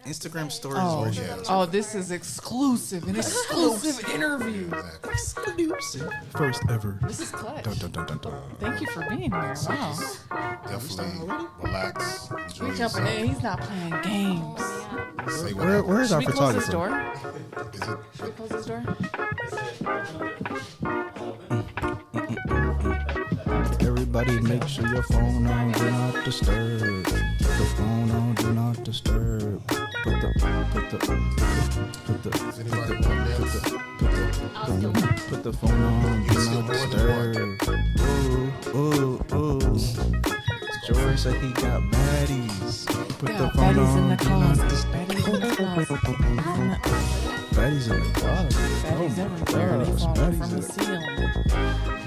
Instagram stories. Oh, this is exclusive. An exclusive interview. Exclusive. First ever. This is clutch. Dun, dun, dun, dun, dun. Thank you for being here. Wow. Definitely relax. Enjoy He's jumping in. He's not playing games. Say Where's our Should we close his photographer? door? Is it? Should we close his door? Everybody make sure your phone on do not disturb. The phone on do not disturb. Put the phone on do not disturb. Ooh. George said he got baddies. Put the phone on do not disturb. Baddies in the closet. Baddies everywhere. They falling from the ceiling.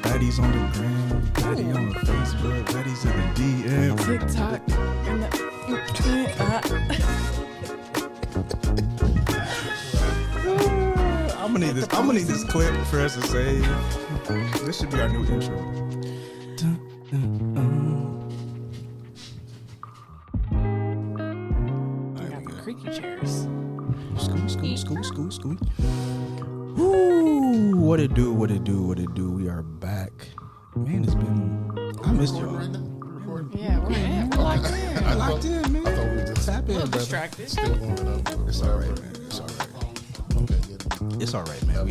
Baddies on the gram, baddie on the Facebook, baddies in the DM. TikTok. And I'm gonna need this clip for us to save. This should be our new intro. we got the creaky chairs. School. Ooh, what it do? We are back. Man, it's been. I missed y'all. Yeah, we're in. We're locked in. Locked in, man. I thought we were just Tap in, brother. Distracted. still warming up. It's all right, man. It's all right. Okay, yeah. It's all right, man.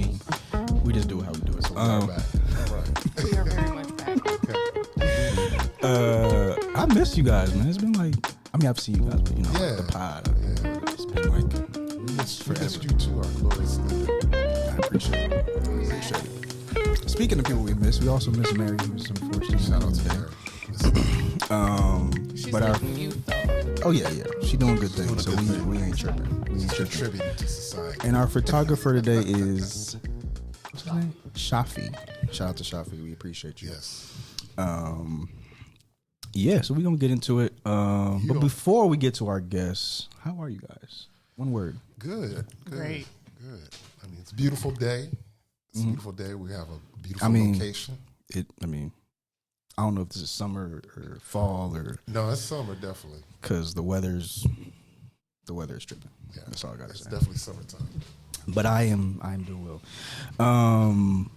We just do it how we do it. Back. All right. We are very much back. I missed you guys, man. It's been like, I mean, I've seen you guys, but Yeah. the pod. Yeah. It's been like, We missed you too, our glorious leader. I appreciate it. Speaking of people we miss, we also miss Mary, who's unfortunately Shout out to today. her. She's But our, living youth, though. oh yeah, she doing good things, Doing a so good thing. we ain't tripping. We ain't tripping. Contributing to society. And our photographer today is, what's his name? Shafi. Shout out to Shafi. We appreciate you. Yes. Yeah, so we're going to get into it. But before we get to our guests, how are you guys? One word. Good. Great. Good. I mean, it's a beautiful day. It's a beautiful day. We have a beautiful location. I don't know if this is summer or fall or No, it's summer, definitely. because the weather's tripping. Yeah, That's all I gotta it's say. definitely summertime. But I am doing well.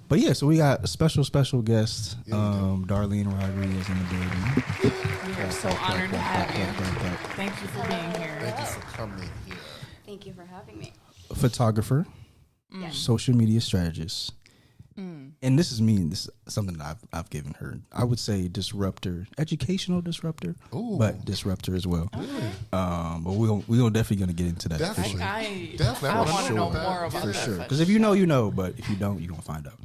But yeah, so we got a special guest, Darlene Rodriguez in the building. We are so honored to have you. Thank you for being here. Thank you for coming here. Thank you for having me. Photographer, Yes. social media strategist. And this is me, and this is something that I've given her. I would say disruptor, educational disruptor, but disruptor as well. But we're definitely gonna get into that. Definitely. I want to know more about For that. sure. Because if you know, you know. But if you don't, you're going to find out.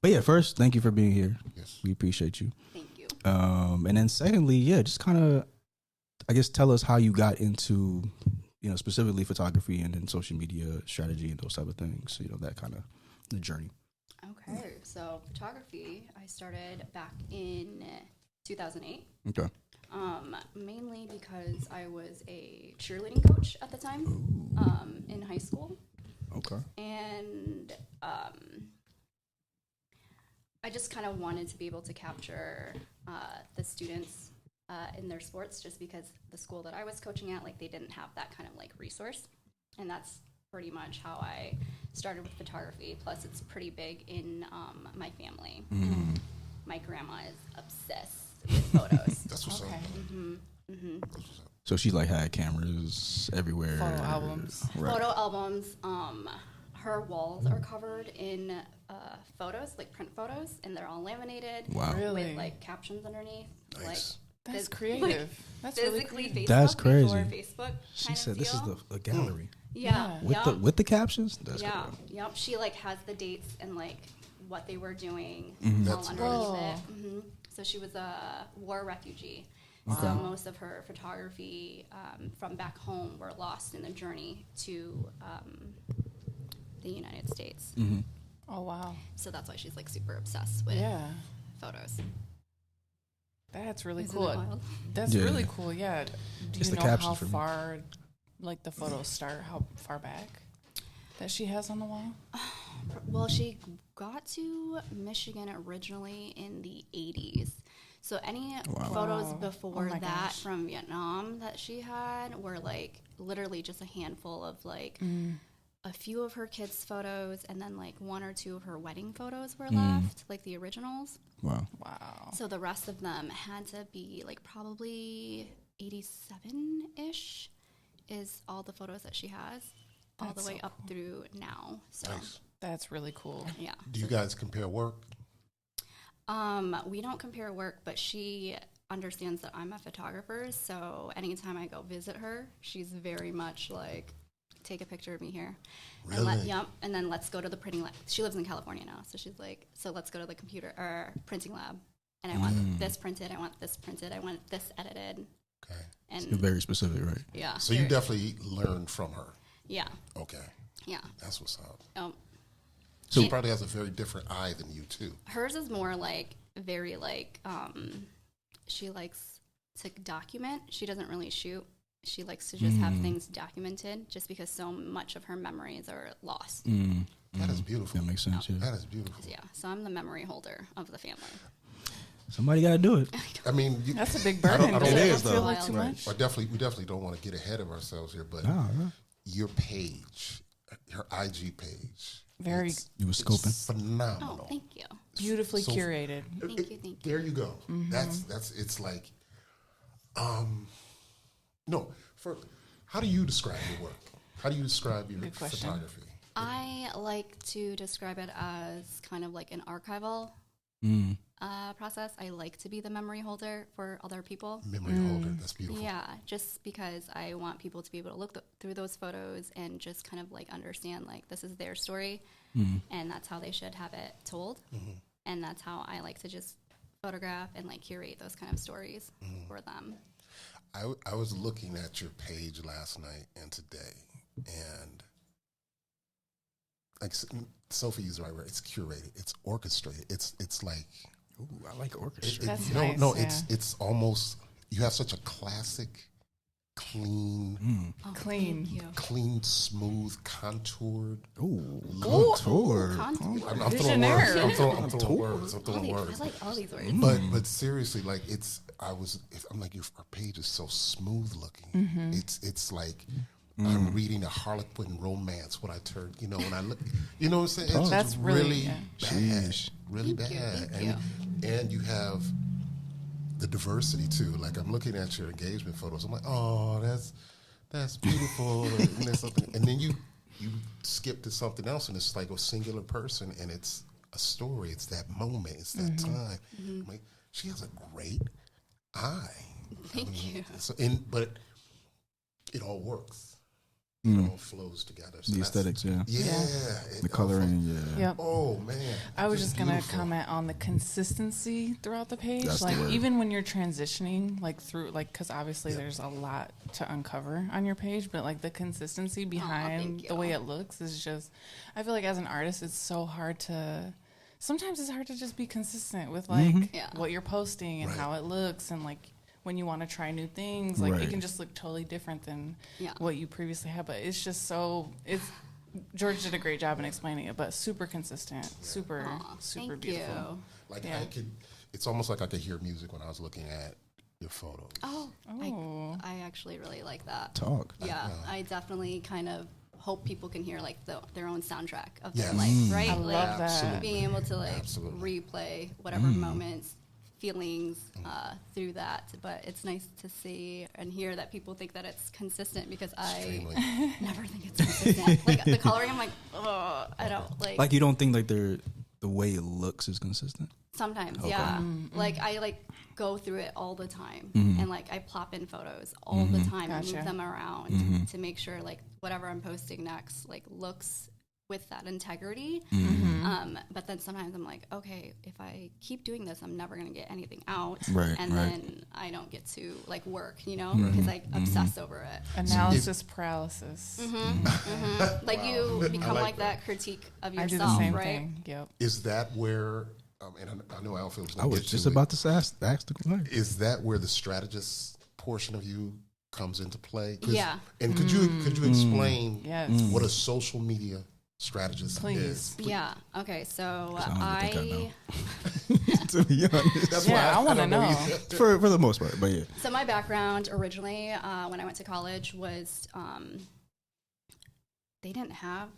But yeah, first, thank you for being here. Yes. We appreciate you. Thank you. And then secondly, yeah, just kind of, I guess, tell us how you got into, specifically photography and then social media strategy and those type of things. That kind of the journey. Okay, so photography, I started back in 2008. Okay. Mainly because I was a cheerleading coach at the time in high school. Okay. And I just kind of wanted to be able to capture the students in their sports just because the school that I was coaching at, they didn't have that kind of resource. And that's pretty much how I started with photography. Plus, it's pretty big in my family. My grandma is obsessed with photos. That's what's up. That's what's up. So she had cameras everywhere. Photo albums. Right. Photo albums. Her walls are covered in photos, print photos, and they're all laminated. Wow. Really? With captions underneath. Nice. That's creative. That's really physically creative. Facebook That's crazy. before Facebook. She kind said of this is deal. a gallery Yeah. with the captions. That's Yeah. cool. Yep. She has the dates and what they were doing all That's underneath nice. it. So she was a war refugee. So most of her photography from back home were lost in the journey to the United States. Oh, wow. So that's why she's super obsessed with photos. That's really Isn't cool. it wild? That's Yeah. really cool. Yeah. Do It's you the know captions how for me. far, the photos start? How far back that she has on the wall? Well, she got to Michigan originally in the 80s. So any Wow. photos before Oh my that gosh. from Vietnam that she had were like literally just a handful of like a few of her kids' photos, and then like 1 or 2 of her wedding photos were left, like the originals. Wow. Wow. So the rest of them had to be like probably 87-ish is all the photos that she has, all That's the way so up through now. So Nice. That's really cool. yeah. Do you guys compare work? We don't compare work, but she understands that I'm a photographer, so anytime I go visit her, she's very much like, take a picture of me here. Really? And then let's go to the printing lab. She lives in California now, so she's like, so let's go to the computer or printing lab. And I want this printed, I want this printed, I want this edited. Okay. And You're very specific, right? yeah. So you definitely learned from her. Yeah. Okay. Yeah. That's what's up. So- She probably has a very different eye than you too. Hers is more like very like she likes to document. She doesn't really shoot. She likes to just have things documented just because so much of her memories are lost. That is beautiful. That makes sense. Yeah. That is beautiful. Yeah. So I'm the memory holder of the family. Somebody got to do it. I mean, That's a big I don't- burden. I don't- Does It it is, feel though. like too Right. much? we definitely don't want to get ahead of ourselves here, but your page, her IG page, Very You were it's scoping. phenomenal. Oh, thank you. beautifully So- curated. Thank you. There you go. That's it's like, no. How do you describe your work? How do you describe your Good question. photography? I like to describe it as kind of like an archival process. I like to be the memory holder for other people. Memory holder. That's beautiful. Yeah, just because I want people to be able to look through those photos and just kind of like understand like this is their story and that's how they should have it told. And that's how I like to just photograph and like curate those kind of stories for them. I was looking at your page last night and today, and like Sophie used the right word. It's curated. It's orchestrated. It's like Ooh, I like orchestra. That's no, nice, no. yeah. It's almost, you have such a classic, clean, Oh, Clean. Thank you. clean, smooth, contoured. Ooh, look. contour. Contour. I'm throwing Visionary. words. I'm throwing words. I'm All throwing these, words. I like all these words. But seriously, like I'm like, our page is so smooth looking. It's like I'm reading a Harlequin romance when I turn, when I look, you know what I'm saying? It's That's just really- bad, Sheesh. really Thank you, bad. thank And you have the diversity too. Like I'm looking at your engagement photos. I'm like, oh, that's beautiful. And there's something, and then you skip to something else, and it's like a singular person, and it's a story. It's that moment. It's that time. I'm like, she has a great eye. Thank you. So, but it all works. It all flows together. So The that's- aesthetics, yeah. Yeah. The coloring, yeah. Yep. Oh man. I was just gonna beautiful. comment on the consistency throughout the page. That's the like word. even when you're transitioning, like through, like because obviously there's a lot to uncover on your page, but like the consistency behind thank the way you. it looks is just. I feel like as an artist, it's so hard to. Sometimes it's hard to just be consistent with like Yeah. what you're posting and Right. how it looks, and like when you want to try new things, like Right. it can just look totally different than Yeah. what you previously had. But it's just so it's. George did a great job in explaining it, but super consistent, super Thank beautiful. you. Like Yeah. it's almost like I could hear music when I was looking at your photos. Oh, Oh. I actually really like that. Talk. Yeah, I definitely kind of hope people can hear like their own soundtrack of Yes. their life, right? I like love that. Absolutely. being able to like Absolutely. replay whatever moments, feelings through that. But it's nice to see and hear that people think that it's consistent because Extremely. I never think it's consistent. Like the coloring, I'm like, oh, I don't like. Like you don't think like the way it looks is consistent? Sometimes, Okay. yeah. Mm-hmm. Like I like go through it all the time, Mm-hmm. and like I plop in photos all the time and Gotcha. move them around Mm-hmm. to make sure like whatever I'm posting next like looks with that integrity. Mm-hmm. But then sometimes I'm like, okay, if I keep doing this, I'm never gonna get anything out, Right, and right. then I don't get to like work, because I obsess over it. Analysis paralysis. Like you become like like that critique of I do yourself, the same right? thing. Yep. Is that where? And I know Alfield's I gonna was get just to it. about to ask the question. Is that where the strategist portion of you comes into play? Yeah. And could you explain Yes. what a social media strategist Please. is. Yeah. Okay. So I don't even I to be honest. That's Yeah, I want to don't know. either. For the most part, but yeah. So my background originally, when I went to college, was they didn't have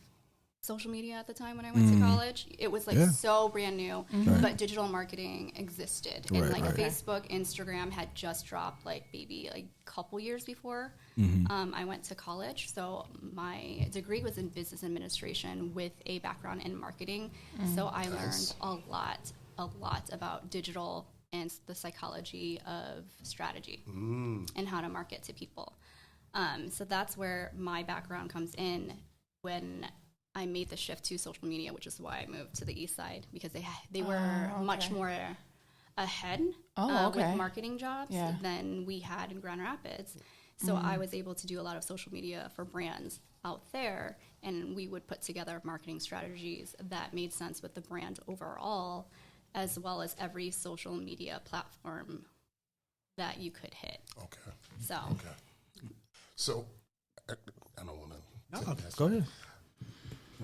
social media at the time when I went to college. It was like so brand new, but digital marketing existed, and Right, like right. Facebook, Instagram had just dropped like maybe like a couple years before I went to college. So my degree was in business administration with a background in marketing. So I learned a lot about digital and the psychology of strategy and how to market to people. So that's where my background comes in when I made the shift to social media, which is why I moved to the East Side, because they were much more ahead with marketing jobs than we had in Grand Rapids. So I was able to do a lot of social media for brands out there, and we would put together marketing strategies that made sense with the brand overall, as well as every social media platform that you could hit. Okay. So I don't want to. Go ahead.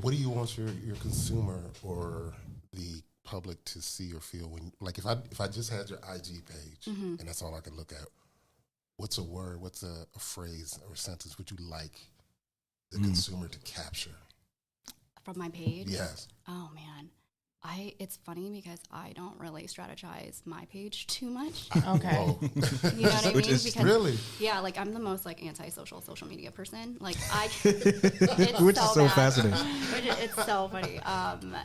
What do you want your consumer or the public to see or feel when, like, if I just had your IG page and that's all I could look at, what's a word, what's a phrase or a sentence would you like the consumer to capture From my page? Yes. Oh, man. It's funny because I don't really strategize my page too much. Okay. Whoa. You know what I mean? Because, Really? yeah, like I'm the most like anti-social social media person. Like it's Which so is so bad. fascinating. It's so funny.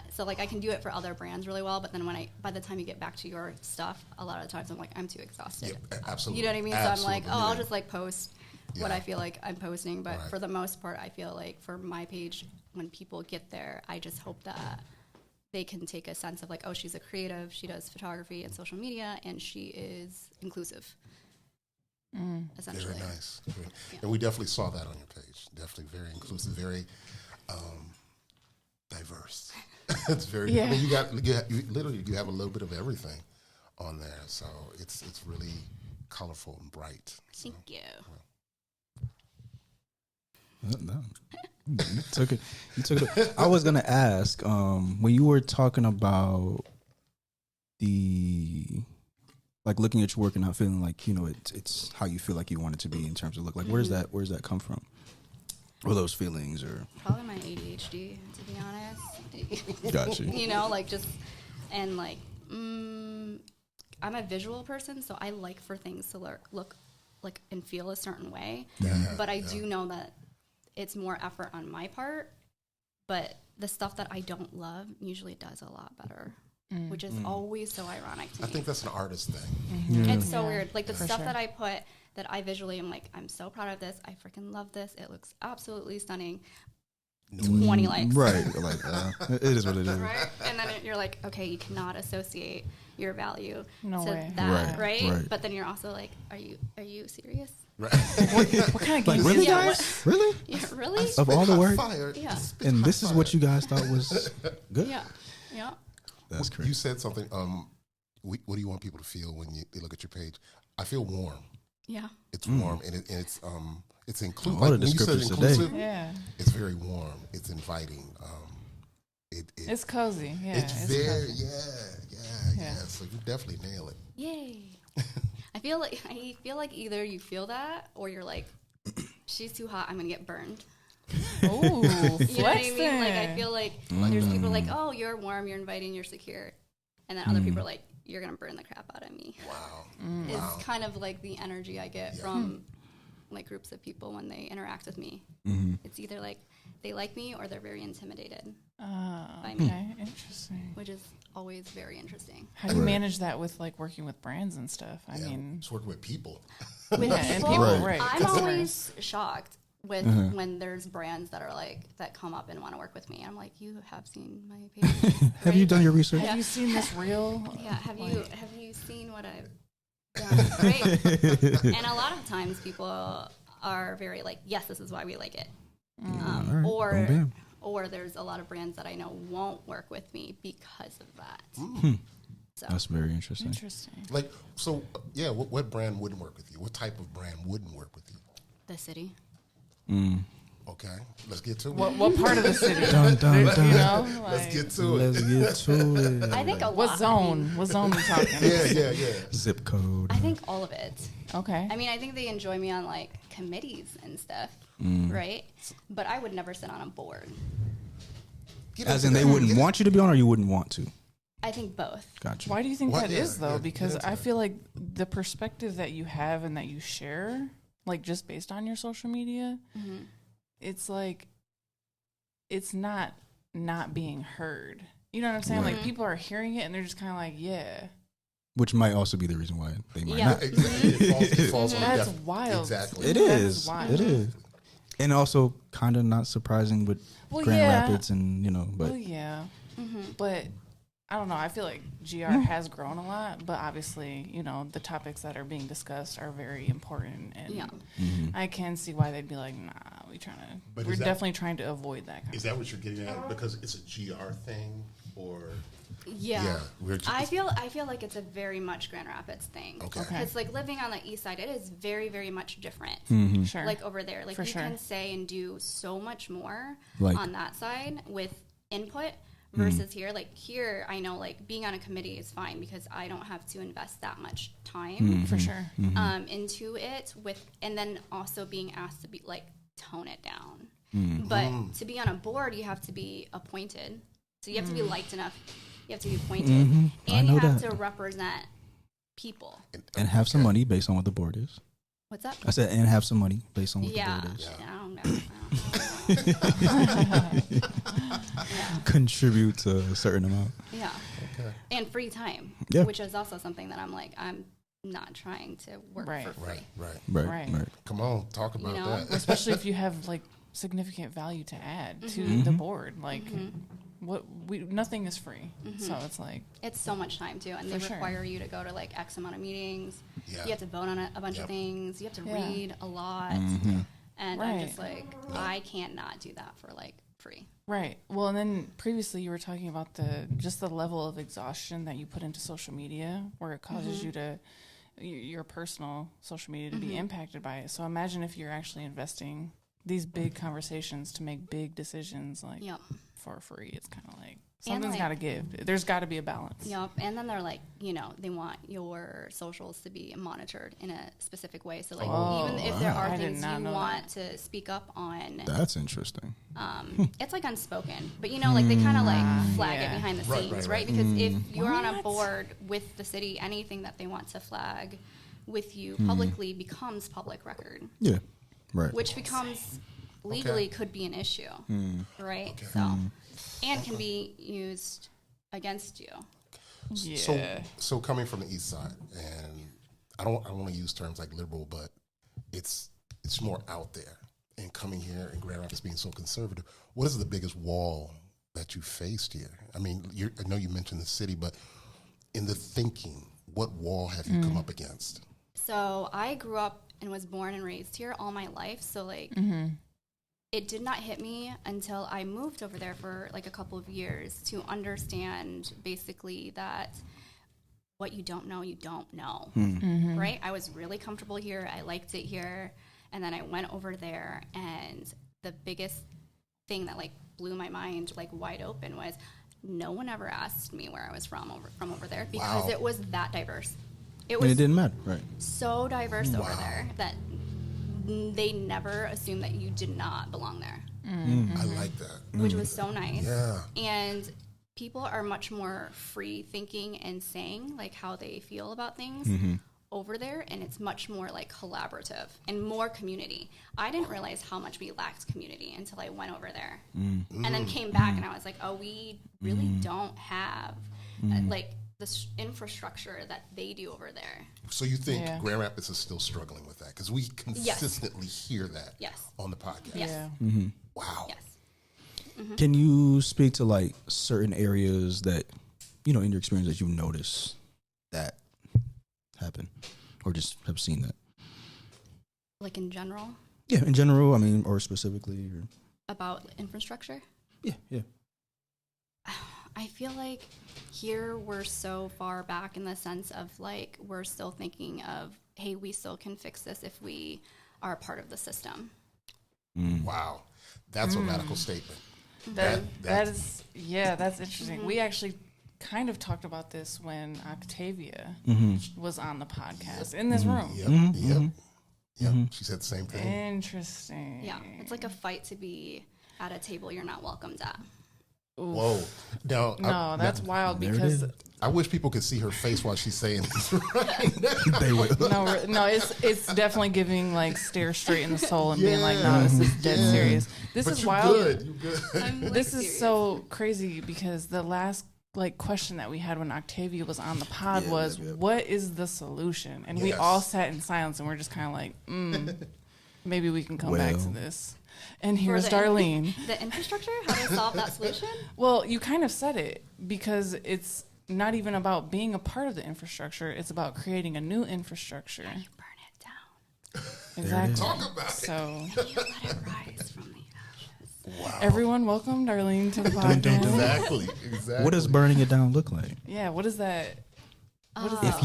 So like I can do it for other brands really well, but then by the time you get back to your stuff, a lot of the times I'm like, I'm too exhausted. Yeah, absolutely. You know what I mean? Absolutely. So I'm like, oh, Yeah. I'll just like post what Yeah. I feel like I'm posting. But Right. for the most part, I feel like for my page, when people get there, I just hope that they can take a sense of like, oh, she's a creative, she does photography and social media, and she is inclusive. Essentially. Very nice. And we definitely saw that on your page. Definitely very inclusive, very diverse. It's very. I mean, you have a little bit of everything on there, so it's really colorful and bright. So. Thank you. No. You took it. I was gonna ask, when you were talking about the, like, looking at your work and not feeling like, you know, it's how you feel like you want it to be in terms of look. Like, where's that come from? Or those feelings, or Probably my ADHD, to be honest. Gotcha. You know, like just and like I'm a visual person, so I like for things to look like and feel a certain way. But I do know that it's more effort on my part, but the stuff that I don't love usually does a lot better, which is always so ironic to me. I think that's an artist thing. Yeah. It's so weird. Like the For stuff sure. that I put that I visually am like, I'm so proud of this. I freaking love this. It looks absolutely stunning. 20 likes. right? Like, it is what it is. Right? And then you're like, okay, you cannot associate your value No to way. that, Right, right? right. But then you're also like, are you serious? Right. What kind of Like, game really, is that? guys? Really? Yeah, really? Of all the work? Fire, Yeah. And this is what you guys thought was good? Yeah. Yeah. That's You crazy. said something. What do you want people to feel when they look at your page? I feel warm. Yeah. It's warm and it's inclusive. All the Like when you said descriptors today. inclusive, Yeah. it's very warm. It's inviting. It's cozy. Yeah. It's very cozy. yeah. So you definitely nail it. Yay. I feel like either you feel that or you're like, she's too hot, I'm gonna get burned. Ooh, You know what I flexing. mean? Like I feel like there's people like, oh, you're warm, you're inviting, you're secure, and then other people are like, you're gonna burn the crap out of me. Wow. It's kind of like the energy I get from like groups of people when they interact with me. It's either like they like me or they're very intimidated by me, Okay, interesting. which is always very interesting. How do you manage that with like working with brands and stuff? I Yeah, mean, just working with people. With yeah, and people, people, right? I'm customers. always shocked with when there's brands that are like that come up and want to work with me. I'm like, you have seen my page. Have you done your research? Have you seen this reel? Yeah, have you seen what I've done? Great. And a lot of times people are very like, yes, this is why we like it. All right. Boom, bam. Or there's a lot of brands that I know won't work with me because of that. So That's very interesting. Interesting. Like, so, yeah, what brand wouldn't work with you? What type of brand wouldn't work with you? the city. Okay, let's get to it. What part of the city? Dun, dun, dun. You know, Let's like, get to it. Let's get to it. I think a lot. what zone? What zone we talking? Yeah. Zip code. I think all of it. Okay. I mean, I think they enjoy me on like committees and stuff, right? But I would never sit on a board. As in, they wouldn't want you to be on, or you wouldn't want to. I think both. Gotcha. Why do you think What? that is Yeah, though? yeah, Because get I into feel like the perspective that you have and that you share, like just based on your social media, it's like it's not being heard. You know what I'm saying? Right. Like people are hearing it and they're just kind of like, yeah, Which might also be the reason why they might Yeah. not. Exactly. It falls on that's deaf- wild. Exactly. It That's is. wild. It is. And also kind of not surprising with Well, Grand yeah. Rapids and, but Oh yeah, but I don't know. I feel like GR has grown a lot, but obviously, the topics that are being discussed are very important, and Yeah. I can see why they'd be like, "Nah, But we're is that- definitely trying to avoid that." Kind Is that what you're getting at? Because it's a GR thing, or Yeah. we're just, I feel like it's a very much Grand Rapids thing. Okay. Okay. Because like living on the east side, it is very, very much different. Mm-hmm. Sure. Like over there, like For you sure. can say and do so much more Like- on that side with input versus here. Like here, I know like being on a committee is fine because I don't have to invest that much time for sure. into it and then also being asked to be like tone it down. But to be on a board, you have to be appointed. So you have to be liked enough. You have to be appointed, I and know you have that. to represent people. And have some money based on what the board is. What's up? I said, and have some money based on what Yeah. the board is. I don't know. Contribute to a certain amount. Yeah. okay. And free time, Yeah. which is also something that I'm not trying to work Right. for free. Right. Right. Come on, talk about know? that. Especially if you have like significant value to add to the board, like nothing is free, so it's like It's so much time too, and they For sure. require you to go to like X amount of meetings. Yeah. You have to vote on a bunch of Yep. things. You have to Yeah. read a lot, and I'm just Right. like, I can't not do that for like free. right. Well, and then previously you were talking about the level of exhaustion that you put into social media, where it causes you to your personal social media to be impacted by it. So imagine if you're actually investing these big conversations to make big decisions, like Yep. for free. It's kind of like And, something's like- got to give. There's got to be a balance. Yep. And then they're like, they want your socials to be monitored in a specific way. So like, even if there are I did things not you know want to speak up on, That's interesting. it's like unspoken, but like they kind of like flag yeah. it behind the Right, scenes, right, right? right. Because if you're on a What? board with the city, anything that they want to flag with you publicly becomes public record, Yeah. Right. which becomes legally could be an issue, right? Okay. So, and can be used against you. Yeah. So coming from the east side, and I don't want to use terms like liberal, but it's more out there. And coming here in Grand Rapids being so conservative, what is the biggest wall that you faced here? I mean, I know you mentioned the city, but in the thinking, what wall have you come up against? So I grew up and was born and raised here all my life. So like, it did not hit me until I moved over there for like a couple of years to understand basically that what you don't know, right? I was really comfortable here. I liked it here. And then I went over there, and the biggest thing that like blew my mind like wide open was no one ever asked me where I was from over there because Wow. it was that diverse. It And was it didn't matter. Right. so diverse over Wow. there that they never assumed that you did not belong there, I like that. which was so nice. Yeah. And people are much more free thinking and saying like how they feel about things over there, and it's much more like collaborative and more community. I didn't realize how much we lacked community until I went over there and then came back and I was like, oh, we really don't have like the infrastructure that they do over there. So you think Yeah. Grand Rapids is still struggling with that? Because we consistently hear that Yes. on the podcast. Yes. Yeah. Wow. Yes. Can you speak to like certain areas that, in your experience that you've noticed that happen or just have seen that? Like in general Yeah, in general, I mean, or specifically. Or, about infrastructure. yeah. I feel like here we're so far back in the sense of like we're still thinking of, hey, we still can fix this if we are a part of the system. Wow. That's a radical statement. That's interesting. We actually kind of talked about this when Octavia was on the podcast in this room. Yep. She said the same thing. Interesting. Yeah, it's like a fight to be at a table you're not welcomed at. Oof. Whoa. Now, No, that's wild because I wish people could see her face while she's saying this They will. no, it's definitely giving like stare straight in the soul and being like, no, this is dead serious. This But is you're wild. good. You're good. I'm, like, This is serious. so crazy because the last like question that we had when Octavia was on the pod was, what is the solution? And we Yes. all sat in silence and we're just kind of like, maybe we can come back to this. And here's the Darlene. The infrastructure, how to solve that solution? Well, you kind of said it because it's not even about being a part of the infrastructure. It's about creating a new infrastructure. You burn it down. Exactly. Talk about it. So You let it rise from the ashes. Wow. everyone welcome Darlene to the podcast. Exactly. What does burning it down look like? Yeah, what is that? What is If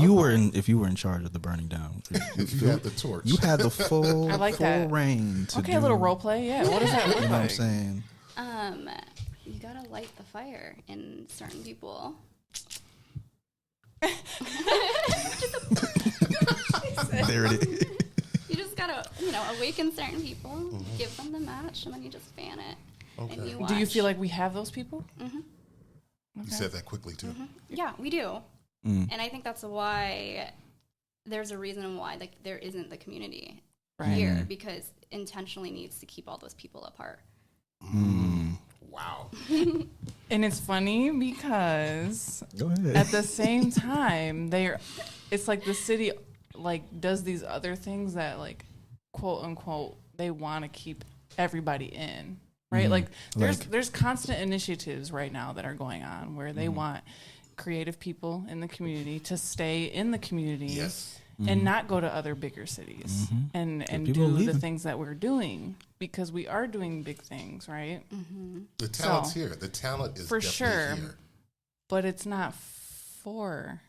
you were in charge of the burning down, If you had the torch. you had the full I like that. reign to Okay, do, a little role play. Yeah, what does that look You know what I'm like? saying? You gotta light the fire in certain people. There it is. You just gotta, awaken certain people, give them the match, and then you just fan it. Okay. And you Do you watch. feel like we have those people? You said that quickly, too. Yeah, we do. And I think that's why there's a reason why like there isn't the community here, because intentionally needs to keep all those people apart. Wow. And it's funny because Go ahead. at the same time it's like the city like does these other things that like quote unquote they want to keep everybody in, right? Like there's constant initiatives right now that are going on where they want creative people in the community to stay in the community Yes. and not go to other bigger cities and people do the leaving. things that we're doing, because we are doing big things, right? The talent's So, here. The talent is for definitely sure. here. But it's not for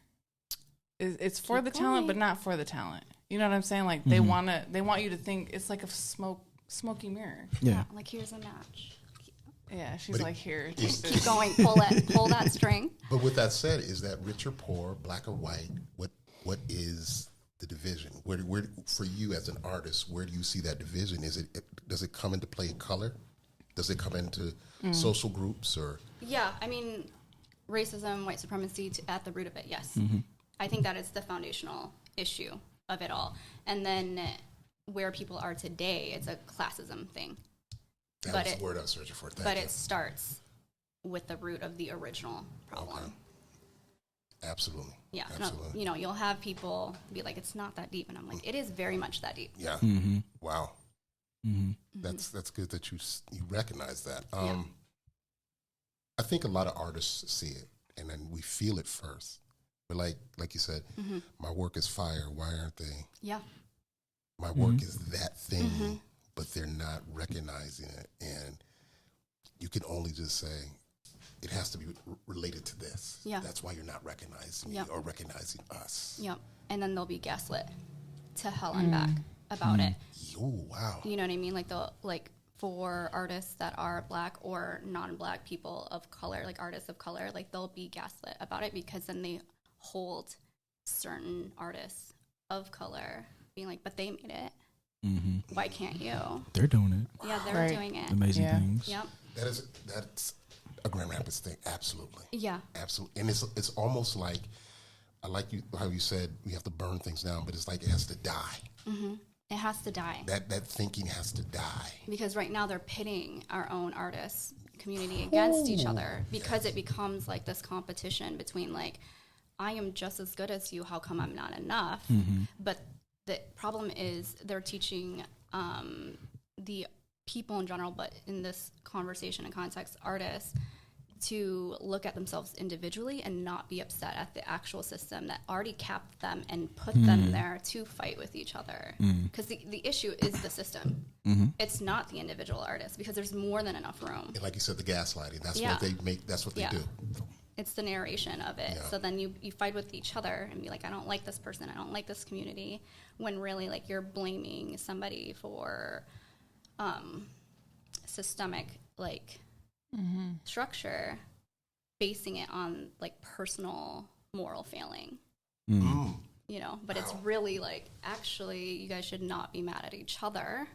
it's for the talent, but not for the talent. You know what I'm saying? Like they want you to think it's like a smoky mirror. Yeah. Like here's a match. Yeah, she's But like, here, take it's- this. Keep going, pull that string. But with that said, is that rich or poor, black or white? What is the division? Where for you as an artist, where do you see that division? Does it come into play color? Does it come into social groups or? Yeah, I mean, racism, white supremacy at the root of it, yes. I think that is the foundational issue of it all. And then where people are today, it's a classism thing. That was the word I was searching for. But it starts with the root of the original problem. Okay. Absolutely. Yeah. Absolutely. No, you'll have people be like, it's not that deep. And I'm like, it is very much that deep. Yeah. Wow. That's good that you recognize that. I think a lot of artists see it and then we feel it first. But like you said, my work is fire. Why aren't they? Yeah. My work is that thing, but they're not recognizing it. And you can only just say, it has to be related to this. Yeah. That's why you're not recognizing me or recognizing us. Yep. And then they'll be gaslit to hell and back about it. Oh, wow. You know what I mean? Like for artists that are black or non-black people of color, like artists of color, like they'll be gaslit about it because then they hold certain artists of color being like, but they made it. Why can't you? They're doing it. Yeah, they're Right. doing it. Amazing Yeah. things. Yep. That's a Grand Rapids thing. Absolutely. Yeah. Absolutely. And it's almost like, I like how you said we have to burn things down, but it's like it has to die. It has to die. That thinking has to die. Because right now they're pitting our own artists community against each other because it becomes like this competition between like, I am just as good as you, how come I'm not enough? But the problem is they're teaching the people in general, but in this conversation and context, artists, to look at themselves individually and not be upset at the actual system that already capped them and put them there to fight with each other. Because the issue is the system. It's not the individual artist, because there's more than enough room. And like you said, the gaslighting, that's Yeah. what they make, that's what they Yeah. do. It's the narration of it. Yeah. So then you fight with each other and be like, I don't like this person, I don't like this community, when really like you're blaming somebody for systemic like structure, basing it on like personal moral failing. You know, but it's really like, actually, you guys should not be mad at each other.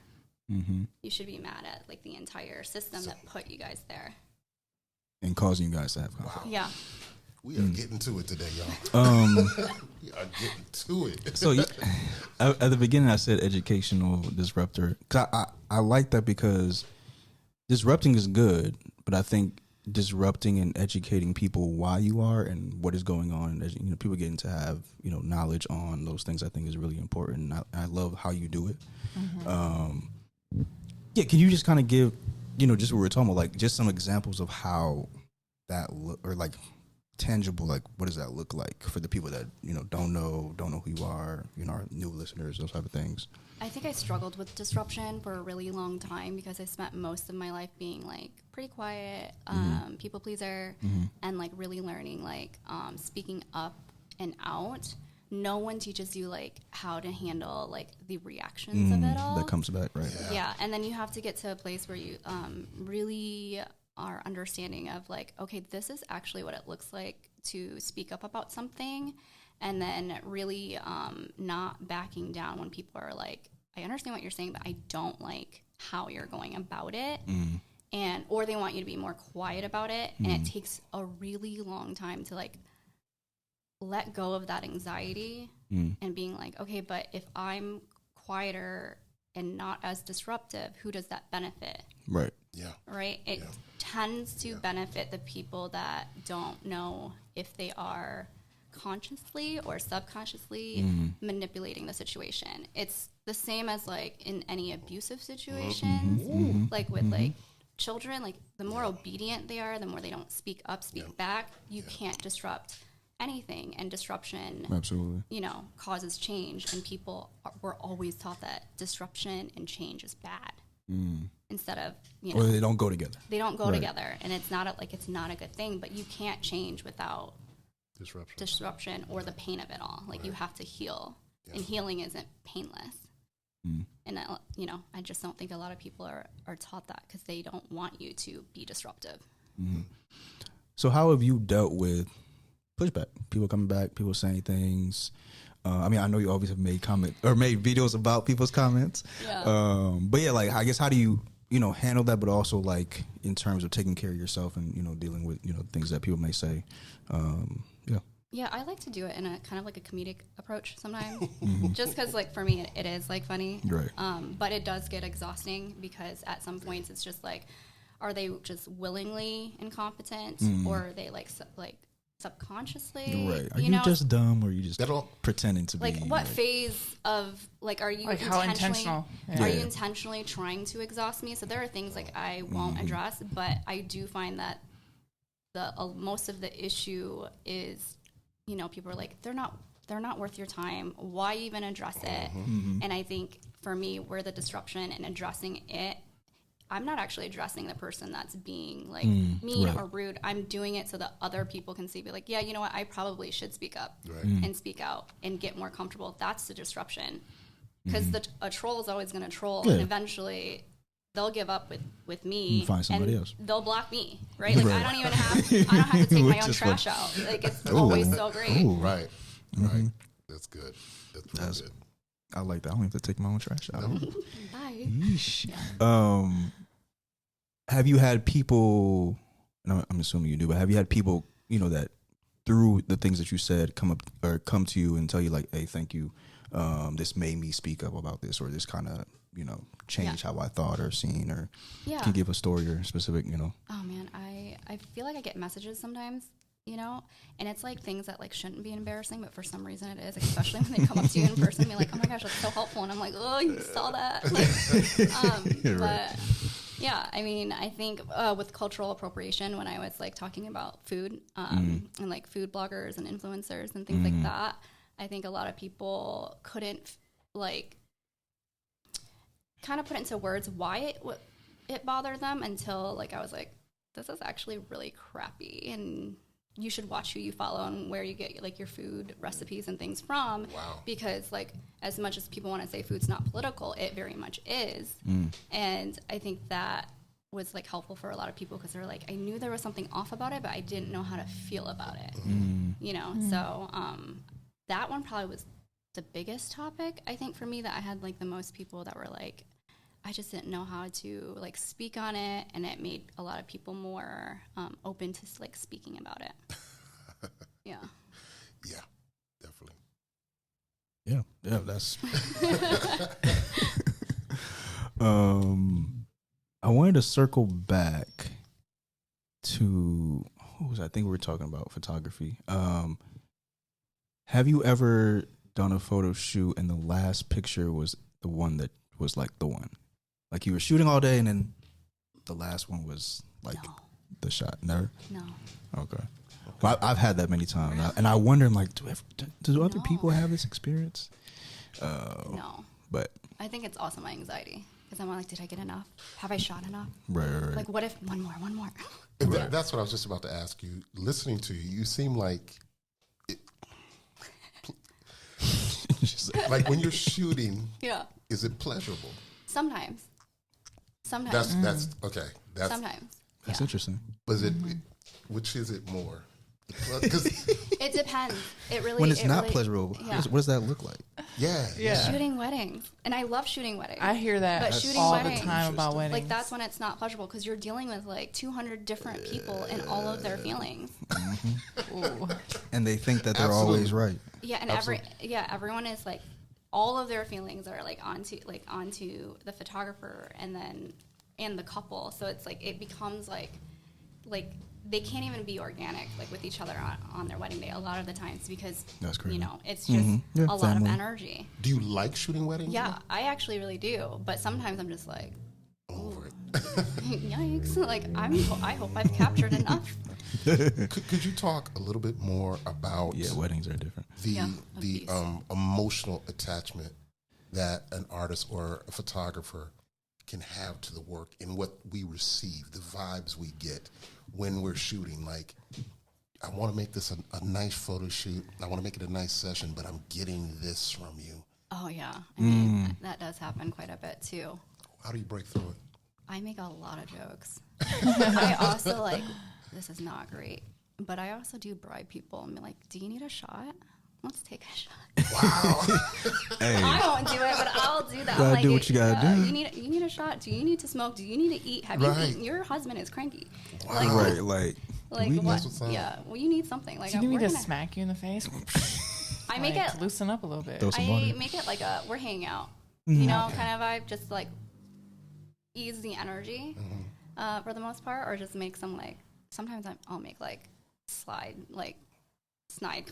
You should be mad at like the entire system that put you guys there and causing you guys to have conflict. Yeah. We are getting to it today, y'all. We are getting to it. So at the beginning, I said educational disruptor. 'Cause I like that because disrupting is good, but I think disrupting and educating people why you are and what is going on, you know, people getting to have, you know, knowledge on those things, I think is really important. And I love how you do it. Yeah, can you just kind of give, you know, just what we're talking about, like just some examples of how that look, or like tangible, like what does that look like for the people that, you know, don't know who you are, you know, our new listeners, those type of things. I think I struggled with disruption for a really long time because I spent most of my life being like pretty quiet, people pleaser, and like really learning like speaking up and out. No one teaches you like how to handle like the reactions of it all. That comes back, right? Yeah, and then you have to get to a place where you really are understanding of like, okay, this is actually what it looks like to speak up about something, and then really not backing down when people are like, I understand what you're saying, but I don't like how you're going about it. And or they want you to be more quiet about it, and it takes a really long time to like let go of that anxiety and being like, okay, but if I'm quieter and not as disruptive, who does that benefit? Right. Yeah. Right? It tends to benefit the people that don't know if they are consciously or subconsciously manipulating the situation. It's the same as like in any abusive situations, like with like children, like the more obedient they are, the more they don't speak up, speak back, you can't disrupt anything. And disruption, absolutely, you know, causes change, and people were always taught that disruption and change is bad. Instead of, you know, or they don't go together. They don't go together, and it's not it's not a good thing. But you can't change without disruption or the pain of it all. Like you have to heal, and healing isn't painless. And you know, I just don't think a lot of people are taught that because they don't want you to be disruptive. So how have you dealt with pushback? People coming back, people saying things. I mean, I know you always have made videos about people's comments. But yeah, like, I guess, how do you, you know, handle that, but also like in terms of taking care of yourself and, you know, dealing with, you know, things that people may say. Yeah, I like to do it in a kind of like a comedic approach sometimes, just because like for me it is like funny, right? But it does get exhausting because at some points it's just like, are they just willingly incompetent, or are they like subconsciously, right? Are you just dumb, or are you just pretending to like, be? What phase of like, are you like how intentional? Are you intentionally trying to exhaust me? So there are things like I won't address, but I do find that most of the issue is, you know, people are like, they're not worth your time. Why even address it? And I think for me, where the disruption and addressing it, I'm not actually addressing the person that's being like mean or rude. I'm doing it so that other people can see, be like, yeah, you know what? I probably should speak up and speak out and get more comfortable. That's the disruption. Because a troll is always going to troll, and eventually they'll give up with me. You find somebody else. They'll block me, right? Like I don't have to take my own trash out. Like it's always so great. Ooh, right. That's good. That's good. I like that. I don't have to take my own trash out. Bye. Yeesh. Have you had people? No, I'm assuming you do, but have you had people, you know, that through the things that you said come to you and tell you like, hey, thank you. This made me speak up about this, or this kind of, you know, change how I thought or seen, or can you give a story or specific, you know? Oh man, I feel like I get messages sometimes, you know, and it's like things that like shouldn't be embarrassing, but for some reason it is, especially when they come up to you in person and be like, oh my gosh, that's so helpful, and I'm like, oh, you saw that. Like, but yeah, I mean, I think with cultural appropriation, when I was like talking about food and like food bloggers and influencers and things like that, I think a lot of people couldn't like kind of put it into words why it bothered them until like I was like, this is actually really crappy, and you should watch who you follow and where you get like your food recipes and things from. Wow. Because like as much as people want to say food's not political, it very much is. And I think that was like helpful for a lot of people because they're like, I knew there was something off about it, but I didn't know how to feel about it. You know, so that one probably was the biggest topic, I think, for me, that I had like the most people that were like, I just didn't know how to like speak on it, and it made a lot of people more open to like speaking about it. Yeah. Yeah, definitely. Yeah, that's. I wanted to circle back to what was I think we were talking about photography. Have you ever done a photo shoot and the last picture was the one that was like the one? Like you were shooting all day and then the last one was like the shot? Never? No. Okay. Well, I've had that many times. And I wonder, like, do other people have this experience? No. But I think it's also my anxiety. Because I'm like, did I get enough? Have I shot enough? Right. Like, what if one more? And that's what I was just about to ask you. Listening to you, you seem like like when you're shooting, is it pleasurable? Sometimes. That's okay. Sometimes. That's interesting. Was it? Which is it more? Because it depends. It really. When it's not really, pleasurable, what does that look like? Yeah. Shooting weddings, and I love shooting weddings. I hear that but shooting all weddings, the time about weddings. Like that's when it's not pleasurable because you're dealing with like 200 different people and all of their feelings. And they think that they're always right. Yeah, and everyone is like, all of their feelings are like onto the photographer and the couple. So it's like it becomes like they can't even be organic like with each other on their wedding day a lot of the times because that's crazy. You know, it's just a lot of energy. Do you like shooting weddings? Yeah, I actually really do. But sometimes I'm just like, over it. Yikes! Like I hope I've captured enough. Could you talk a little bit more about weddings are different. The emotional attachment that an artist or a photographer can have to the work and what we receive, the vibes we get when we're shooting. Like, I want to make this a nice photo shoot. I want to make it a nice session, but I'm getting this from you. Oh yeah, I mean that does happen quite a bit too. How do you break through it? I make a lot of jokes. I also like, this is not great, but I also do bribe people and be like, do you need a shot? Let's take a shot. Wow. Hey. I won't do it, but I'll do that. You gotta like, do what you gotta do. You need a shot. Do you need to smoke? Do you need to eat? Have you eaten? Your husband is cranky. Wow. Like what? Yeah. Well, you need something. Like, do you need me to smack you in the face? I make it loosen up a little bit. I make it like we're hanging out, you know, kind of vibe. Just like ease the energy for the most part, or just make some like. Sometimes I'll make like snide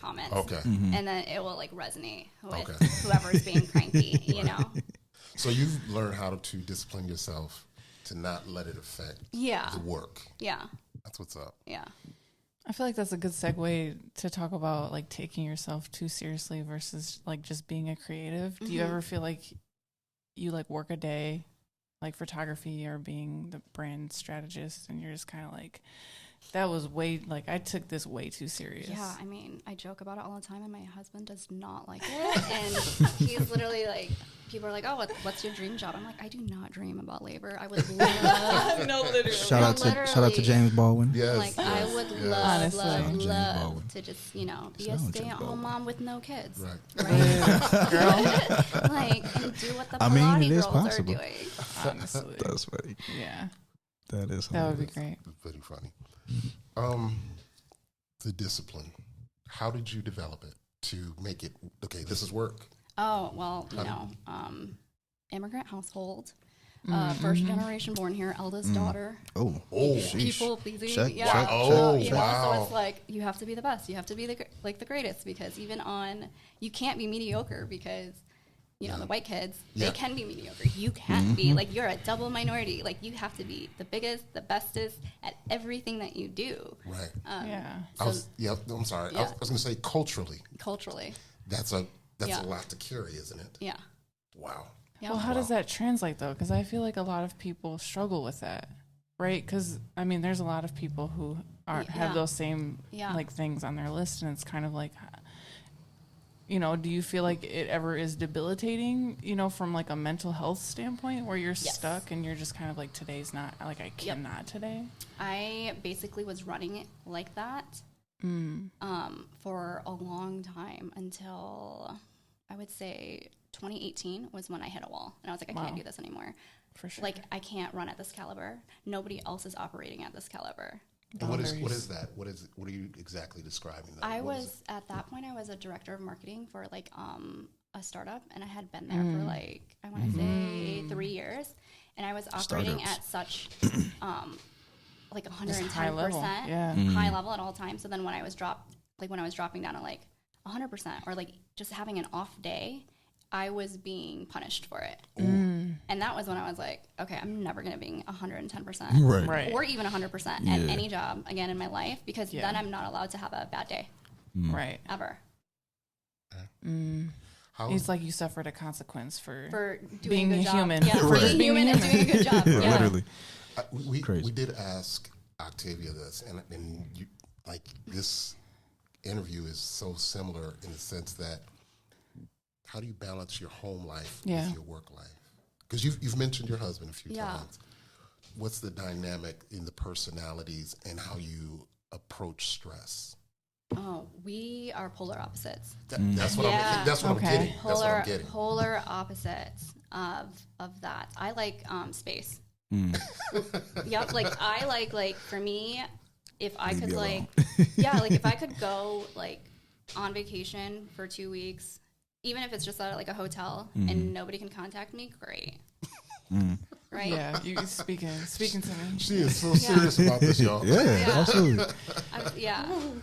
comments. Okay. And then it will like resonate with whoever's being cranky, you know? So you've learned how to discipline yourself to not let it affect the work. Yeah. That's what's up. Yeah. I feel like that's a good segue to talk about like taking yourself too seriously versus like just being a creative. Do you ever feel like you like work a day like photography or being the brand strategist and you're just kind of like, that was I took this way too serious. Yeah, I mean, I joke about it all the time, and my husband does not like it. And he's literally like, people are like, "Oh, what's your dream job?" I'm like, I do not dream about labor. I would love. No, literally. Shout out to James Baldwin. Yes. Like, I would love to just be a stay-at-home mom with no kids. Right. Girl. Like, and do what the Pilates girls possible. are doing. Honestly. That's funny. Yeah. That is. That would be great. Very funny. The discipline. How did you develop it to make it? Okay, this is work. Oh well, immigrant household, first generation born here, eldest daughter. Oh, People pleasing. Check, Yeah. check, So it's like you have to be the best. You have to be the greatest because even you can't be mediocre because. You know, the white kids, they can be mediocre. You can't be. Like, you're a double minority. Like, you have to be the biggest, the bestest at everything that you do. Right. I'm sorry. I was going to say culturally. Culturally. That's a lot to carry, isn't it? Yeah. Wow. Yeah. Well, how does that translate, though? Because I feel like a lot of people struggle with that, right? Because, I mean, there's a lot of people who have those same, like, things on their list, and it's kind of like... do you feel like it ever is debilitating, from like a mental health standpoint where you're stuck and you're just kind of like, today's not, like, I cannot today? I basically was running it like that for a long time until I would say 2018 was when I hit a wall. And I was like, I can't do this anymore. For sure. Like, I can't run at this caliber. Nobody else is operating at this caliber. And what is that? What are you exactly describing? At that point, I was a director of marketing for like a startup, and I had been there for like, I want to say 3 years, and I was operating at such like 110%, high level. High level at all times. So then when I was dropping down to like 100% or like just having an off day, I was being punished for it. And that was when I was like, okay, I'm never going to be 110%. Right. Or even 100% at any job again in my life, because then I'm not allowed to have a bad day. Right. Ever. It's like you suffered a consequence for doing being a good human. Yeah, for being human and doing a good job. Yeah. Literally. We did ask Octavia this, and you, like, this interview is so similar in the sense that how do you balance your home life with your work life? Because you've mentioned your husband a few times. What's the dynamic in the personalities and how you approach stress? Oh, we are polar opposites. That's what I'm getting. That's what I'm getting. Polar opposites of that. I like space. Yep. Like I like for me, if I could like, if I could go like on vacation for 2 weeks, even if it's just at like a hotel and nobody can contact me, great. Right? Yeah, you speaking to me. She is so serious about this, y'all. Yeah, absolutely.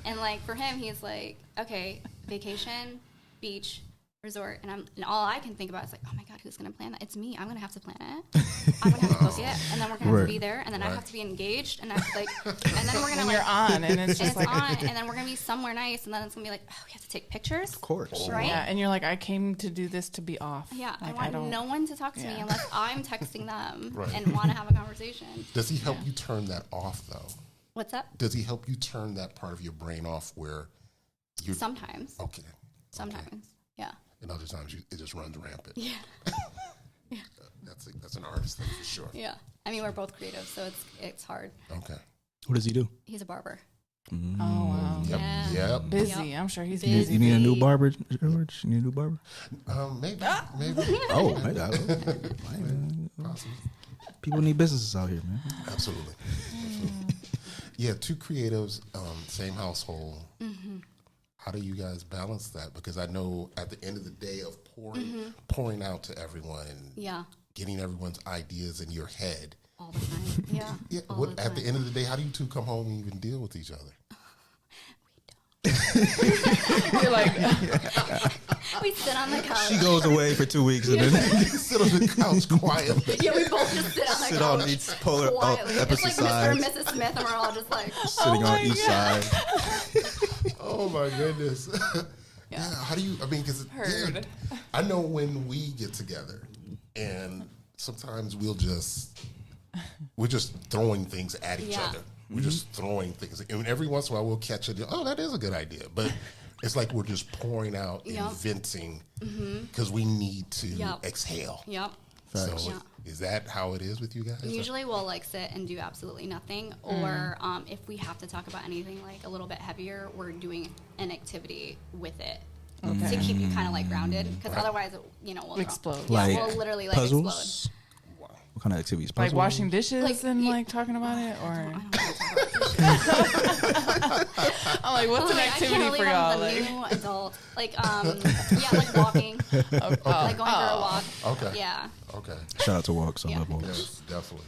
And like for him, he's like, okay, vacation, beach, resort, and all I can think about is like, oh my God, who's gonna plan that? It's me. I'm gonna have to plan it. I'm gonna have to book it, and then we're gonna have to be there, and then I have to be engaged, and I have to like, and then we're gonna and like, you're on, and it's just like, on, and then we're gonna be somewhere nice, and then it's gonna be like, oh, we have to take pictures. Of course. Right? Yeah, and you're like, I came to do this to be off. Yeah, like, I want no one to talk to me unless I'm texting them and want to have a conversation. Does he help you turn that off, though? What's that? Does he help you turn that part of your brain off where you? Sometimes. Okay. Sometimes. Yeah. And other times it just runs rampant. Yeah. Yeah. That's an artist thing for sure. Yeah. I mean, we're both creative, so it's hard. Okay. What does he do? He's a barber. Oh, wow. Yep. Yeah. Yep. Busy. Yep. I'm sure he's Busy. busy. You need a new barber, George? You need a new barber? Maybe. Oh, Possibly. people need businesses out here, man. Absolutely. Yeah, two creatives, same household. How do you guys balance that? Because I know at the end of the day of pouring out to everyone and getting everyone's ideas in your head. All the time. Yeah. At the end of the day, how do you two come home and even deal with each other? You're like, we sit on the couch. She goes away for 2 weeks and then Sit on the couch quietly. Yeah, we both just sit on the couch. on each polar quietly. opposite It's like Mr. and sides, Mrs. Smith, and we're all just like, sitting on each side. Oh my goodness. Yeah. How do you, because I know when we get together and sometimes we're just throwing at each other. We're just throwing things. And every once in a while we'll catch it. Oh, that is a good idea. But it's like we're just pouring out and venting because we need to exhale. Yep. So is that how it is with you guys? Usually we'll like sit and do absolutely nothing. Or if we have to talk about anything like a little bit heavier, we're doing an activity with it. To keep you kind of like grounded. Because otherwise, we'll explode. Like we'll literally like puzzles? explode. What kind of activities? like Puzzles? washing dishes Like, and like talking about it, or I don't know I'm like, what's an activity for y'all? Like, Like, new adult, like like walking, like going for a walk. Okay. Yeah. Okay. Shout out to walks. I love walks. Yes, definitely.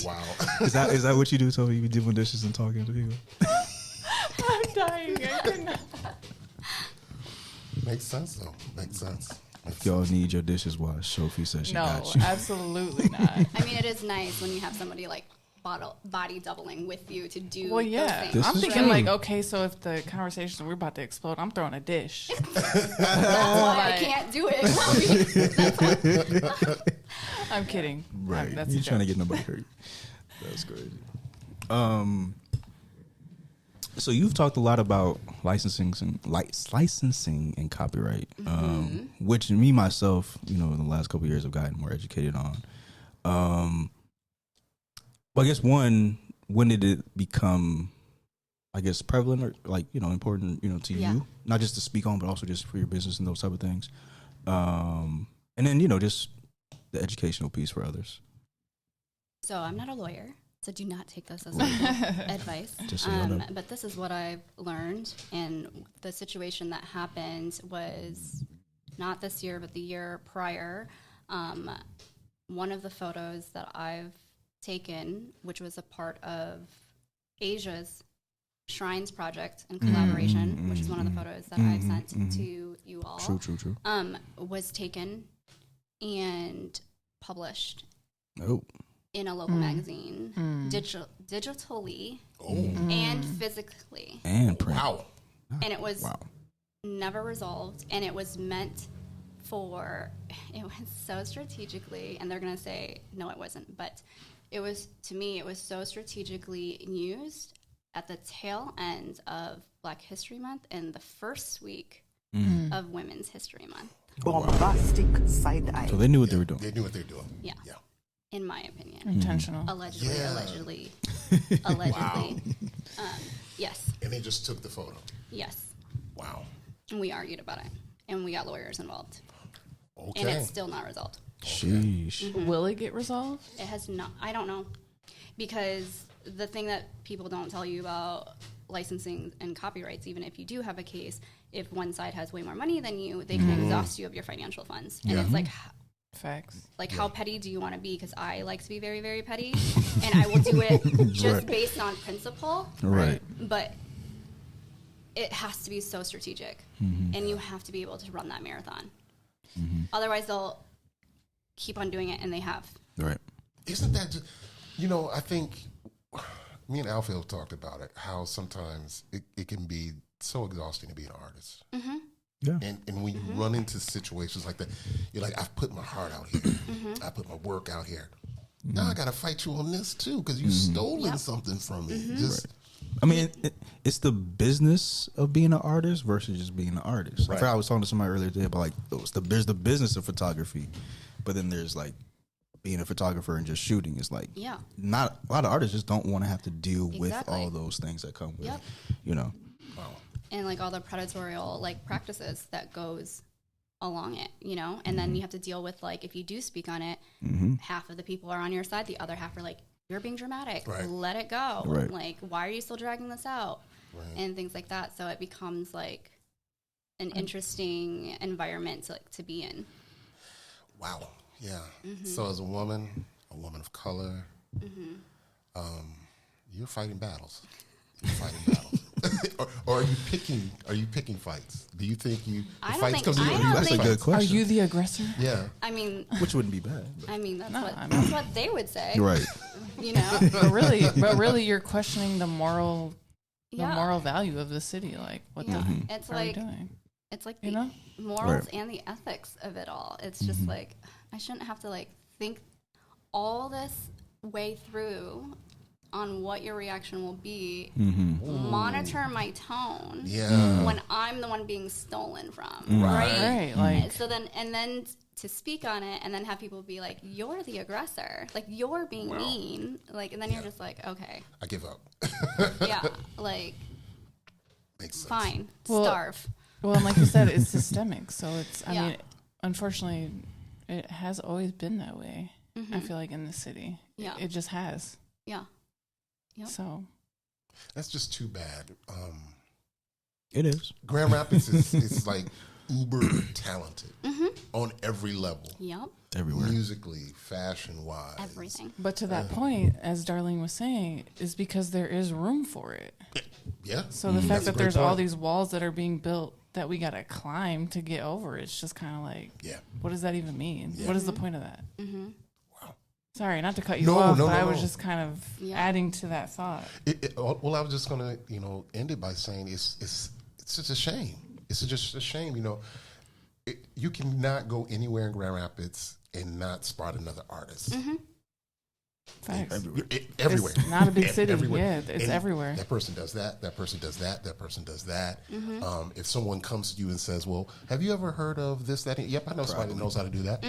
Wow. Is that what you do, Sophie? You be doing dishes and talking to people? I'm dying. I couldn't. Makes sense, though. Makes sense. If y'all need your dishes washed, Sophie says she No, got you. absolutely not. I mean, it is nice when you have somebody like body doubling with you to do. Well, yeah. those things. I'm is thinking true. like, okay, so if the conversation we're about to explode, I'm throwing a dish. That's why I can't do it. I'm kidding. Right. That's You're a trying to joke. get nobody hurt. That's crazy. So you've talked a lot about licensing and copyright, which me myself, in the last couple of years, I've gotten more educated on. Well, I guess when did it become, I guess, prevalent or important, to you, not just to speak on, but also just for your business and those type of things, and then just the educational piece for others. So I'm not a lawyer, so do not take this as legal advice. Just so you know. But this is what I've learned, and the situation that happened was not this year, but the year prior. One of the photos that I've taken, which was a part of Asia's Shrines Project and collaboration, which is one of the photos that I've sent to you all. True. Was taken and published in a local magazine, digitally and physically. And print. Wow. And it was never resolved, and it was meant for, it was so strategically, and they're going to say, no, it wasn't, but it was, to me, it was so strategically used at the tail end of Black History Month and the first week of Women's History Month. Bombastic side eye. So they knew what they were doing. They knew what they were doing. Yeah. In my opinion. Intentional. Allegedly. Wow. Yes. And they just took the photo. Yes. Wow. And we argued about it. And we got lawyers involved. Okay. And it's still not resolved. Sheesh. Will it get resolved? It has not. I don't know. Because the thing that people don't tell you about licensing and copyrights, even if you do have a case, if one side has way more money than you, they can exhaust you of your financial funds. And it's like, facts. Like, how petty do you want to be? Because I like to be very, very petty, and I will do it just based on principle. Right. But it has to be so strategic, and you have to be able to run that marathon. Otherwise, they'll keep on doing it, and they have. Right. Isn't that just, I think me and Alfield talked about it, how sometimes it can be so exhausting to be an artist. Yeah. And when you run into situations like that, you're like, I've put my heart out here. I put my work out here. Now I got to fight you on this too, because you stolen something from me. Just, I mean, it's the business of being an artist versus just being an artist. Right. I was talking to somebody earlier today about there's the business of photography, but then there's like being a photographer and just shooting. It's like not a lot of artists just don't want to have to deal with all those things that come with it. And like all the predatorial like practices that goes along it, and then you have to deal with like, if you do speak on it, half of the people are on your side, the other half are like, you're being dramatic, let it go. Right. Like, why are you still dragging this out? And things like that. So it becomes like an interesting environment to be in. wow. Yeah. So as a woman of color, you're fighting battles. or are you picking fights? Do you think fights come to you? That's a good question. Are you the aggressor? Yeah. I mean, Which wouldn't be bad. that's what they would say. Right. But really, you're questioning the moral value of the city. Like, what It's are like we doing? It's like the morals and the ethics of it all. It's just like, I shouldn't have to like think all this way through on what your reaction will be. Monitor my tone when I'm the one being stolen from. Right. Like, so then to speak on it and then have people be like, you're the aggressor, like you're being mean, like, and then you're just like, okay, I give up. like, Makes sense. fine, Well, starve. well, and like you said, it's systemic. So it's, I mean, unfortunately, it has always been that way. I feel like in the city, it just has. Yep. So That's just too bad. It is. Grand Rapids is like uber talented on every level. Yep. Everywhere. Musically, fashion-wise. Everything. but to that point, as Darlene was saying, is because there is room for it. Yeah. So the fact That's a that great there's all point. these walls that are being built that we got to climb to get over, it's just kind of like, what does that even mean? What is the point of that? Wow. Sorry, not to cut you off, but I was no. just kind of adding to that thought. Well, I was just going to, end it by saying it's just a shame. It's just a shame, you cannot go anywhere in Grand Rapids and not spot another artist. Facts. Everywhere. It's not a big city. Everywhere. Yeah, it's And everywhere. That person does that. That person does that. That person does that. If someone comes to you and says, "Well, have you ever heard of this, that?" Yep, I know somebody that knows how to do that.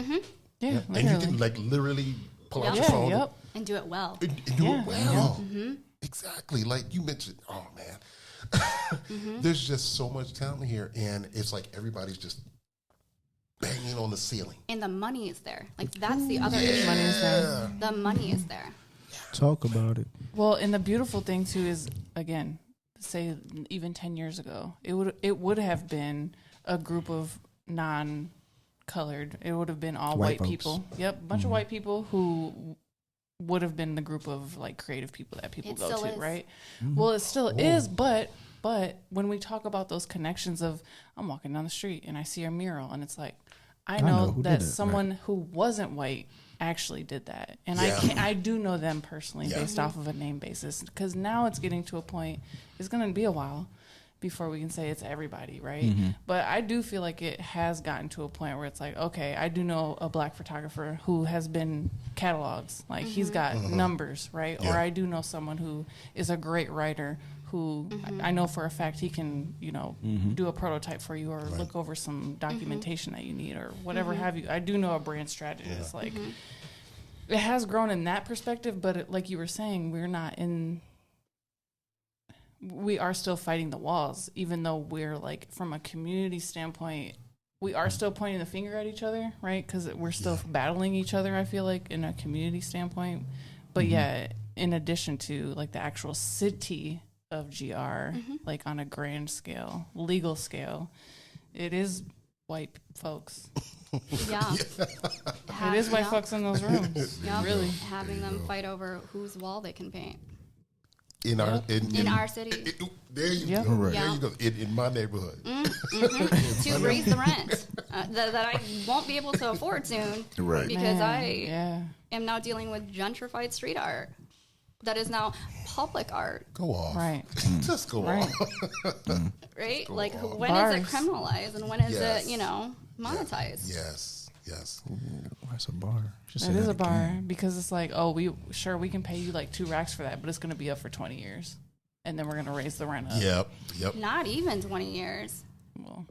Yeah, And you can like literally pull out your phone And do it well. and do it well. Exactly. Like you mentioned. Oh man, there's just so much talent here, and it's like everybody's just banging on the ceiling. And the money is there. Like that's the other issue. Money is there. The money is there. Talk about it. Well, and the beautiful thing too is, again, say even 10 years ago, it would have been a group of non-colored. It would have been all white folks. people. Yep, a bunch of white people who would have been the group of like creative people that people go to, right? Well, it still is, but when we talk about those connections of, I'm walking down the street and I see a mural and it's like, I know who that did it, someone who wasn't white actually did that, and I do know them personally based off of a name basis, because now it's getting to a point, it's going to be a while before we can say it's everybody, right? But I do feel like it has gotten to a point where it's like, okay, I do know a black photographer who has been catalogs, like he's got numbers, right? Or I do know someone who is a great writer who I know for a fact he can, do a prototype for you or look over some documentation that you need or whatever have you. I do know a brand strategist. Like it has grown in that perspective, but like you were saying, we are still fighting the walls, even though we're like, from a community standpoint, we are still pointing the finger at each other, right? Because we're still battling each other, I feel like, in a community standpoint. But in addition to like the actual city of GR, like on a grand scale, legal scale, it is white folks. Yeah. It is white folks in those rooms. Really. Having them fight over whose wall they can paint. In our city. There you go. Right. There you go. In my neighborhood. To raise the rent that I won't be able to afford soon. Right. Because I am now dealing with gentrified street art that is now public art. Go off. Right. Just go off. Right? Like, off. when is it criminalized and when is it, monetized? Yes. Yes. Ooh, that's a bar. Just It say is that a bar again. because it's like, oh, we can pay you like $2 for that, but it's going to be up for 20 years. And then we're going to raise the rent up. Yep. Not even 20 years. Well,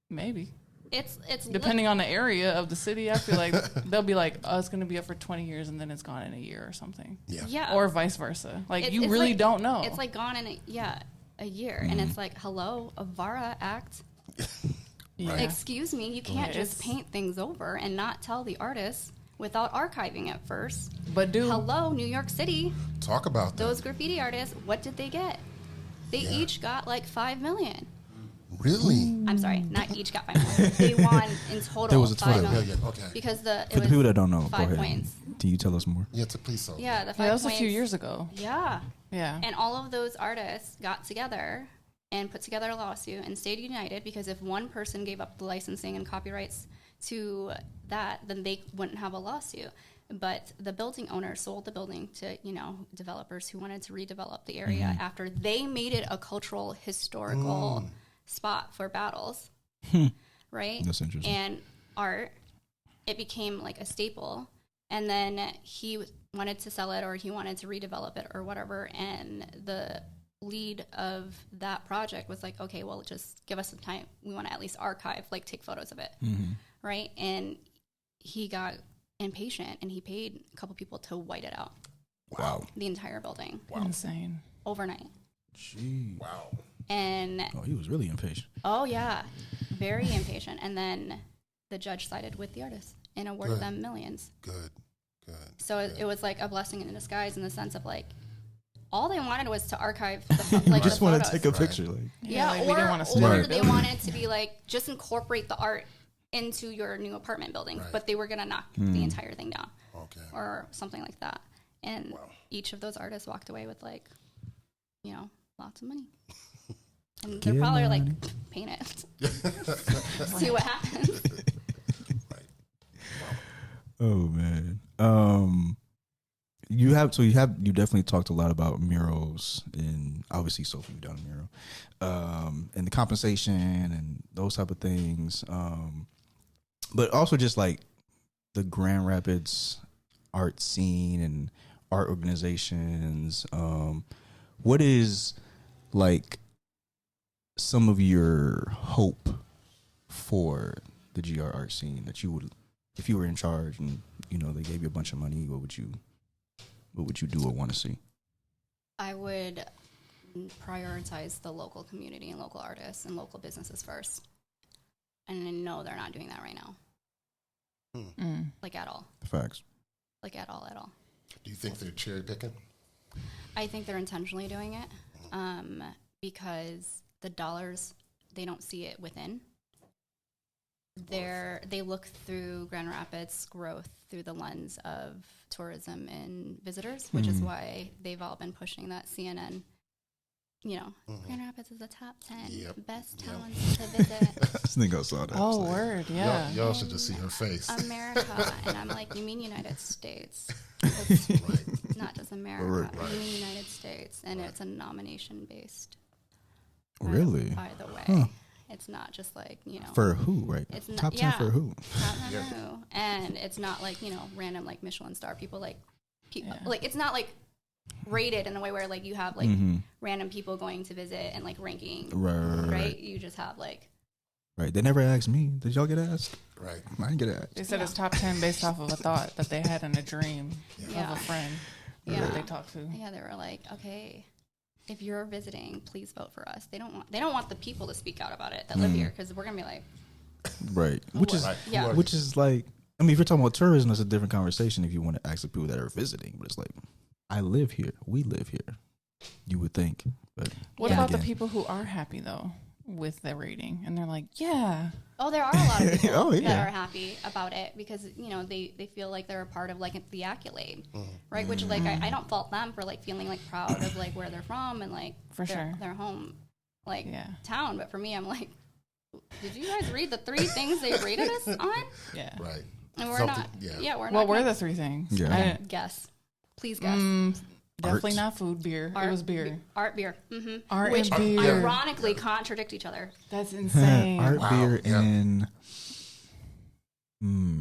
maybe. It's Depending on the area of the city, I feel like they'll be like, oh, it's going to be up for 20 years and then it's gone in a year or something. Yeah. Or vice versa. Like, It's you really like, don't know. It's like gone in a year. And it's like, hello, a VARA Act. Yeah. Excuse me, you can't Yeah, just paint things over and not tell the artist without archiving it first. But Hello, New York City. Talk about that. Those graffiti artists, what did they get? They each got like $5 million. Really? I'm sorry, not each got $5 million. They won in total. There was a $5 total. million. Okay. Because For the people that don't know, go 5 ahead. points. Can you tell us more? Yeah, please so. Yeah, the 5 that was points. a few years ago. Yeah. Yeah. And all of those artists got together and put together a lawsuit and stayed united, because if one person gave up the licensing and copyrights to that, then they wouldn't have a lawsuit. But the building owner sold the building to, developers who wanted to redevelop the area after they made it a cultural, historical spot for battles. Right? That's interesting. And art, it became like a staple. And then he wanted to sell it, or he wanted to redevelop it or whatever. And the lead of that project was like, okay, well, just give us some time. We want to at least archive, like take photos of it. Right? And he got impatient and he paid a couple people to white it out. Wow. The entire building. Insane. Overnight. Gee. Wow. And Oh, he was really impatient. oh yeah, very impatient. And then the judge sided with the artist and awarded Good. them millions. Good. So it was like a blessing in disguise, in the sense of like, all they wanted was to archive the, like, Just the want to photos. take a picture. Like, Yeah, like, we didn't wanna or steal your they building. wanted to be like, just incorporate the art into your new apartment building, Right. but they were gonna knock the entire thing down, Okay. or something like that. And each of those artists walked away with like, lots of money. And they're Get probably like, money. paint it, see what happens. oh man. You definitely talked a lot about murals, and obviously Sophie, you've done a mural, and the compensation and those type of things. But also just like the Grand Rapids art scene and art organizations. What is like some of your hope for the GR art scene that you would, if you were in charge and they gave you a bunch of money, what would you do or want to see? I would prioritize the local community and local artists and local businesses first. And I know they're not doing that right now. Like at all. Facts. Like at all. Do you think they're cherry picking? I think they're intentionally doing it because the dollars, they don't see it within. They look through Grand Rapids' growth through the lens of tourism and visitors, which is why they've all been pushing that CNN. Grand Rapids is the top 10 best towns to visit. I think I saw that. Oh, word, yeah. Y'all should just see her face. America. And I'm like, you mean United States? Right. Not just America. Right. You mean United States. And it's a nomination-based. Really? By the way. Huh. It's not just like, For who, right? It's top 10 for who? Top 10 for who. And it's not like, random like Michelin star people like it's not like rated in a way where like you have like random people going to visit and like ranking. Right? You just have like Right. They never asked me. Did y'all get asked? Right. I didn't get asked. They said it's top 10 based off of a thought that they had in a dream of a friend that they talked to. Yeah, they were like, okay, if you're visiting, please vote for us. They don't want the people to speak out about it that live here because we're gonna be like, right, which is like, I mean, if you're talking about tourism, that's a different conversation. If you want to ask the people that are visiting, but it's like, I live here, we live here. You would think, but what about the people who are happy though with the rating, and they're like, yeah. Oh, there are a lot of people that are happy about it because they feel like they're a part of like the accolade, right? Which like I don't fault them for like feeling like proud of like where they're from and like their home like town. But for me, I'm like, did you guys read the 3 things they rated us on? Yeah, right. And we're not. Yeah, we're not. What were the 3 things? Yeah. Guess. Please guess. Definitely not food, beer. It was beer. Art, beer. Art Which and beer. ironically contradict each other. That's insane. Art, beer, and...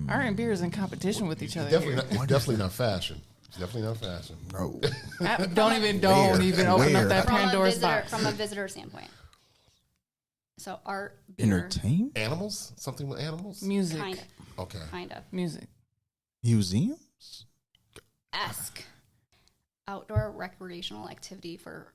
Art and beer is in competition with each other. Definitely not fashion. It's definitely not fashion. No. Don't even open up that Pandora's box. From a visitor standpoint. So art, beer. Entertain? Animals? Something with animals? Music. Kind of. Okay. Kind of. Music. Museums? Outdoor recreational activity for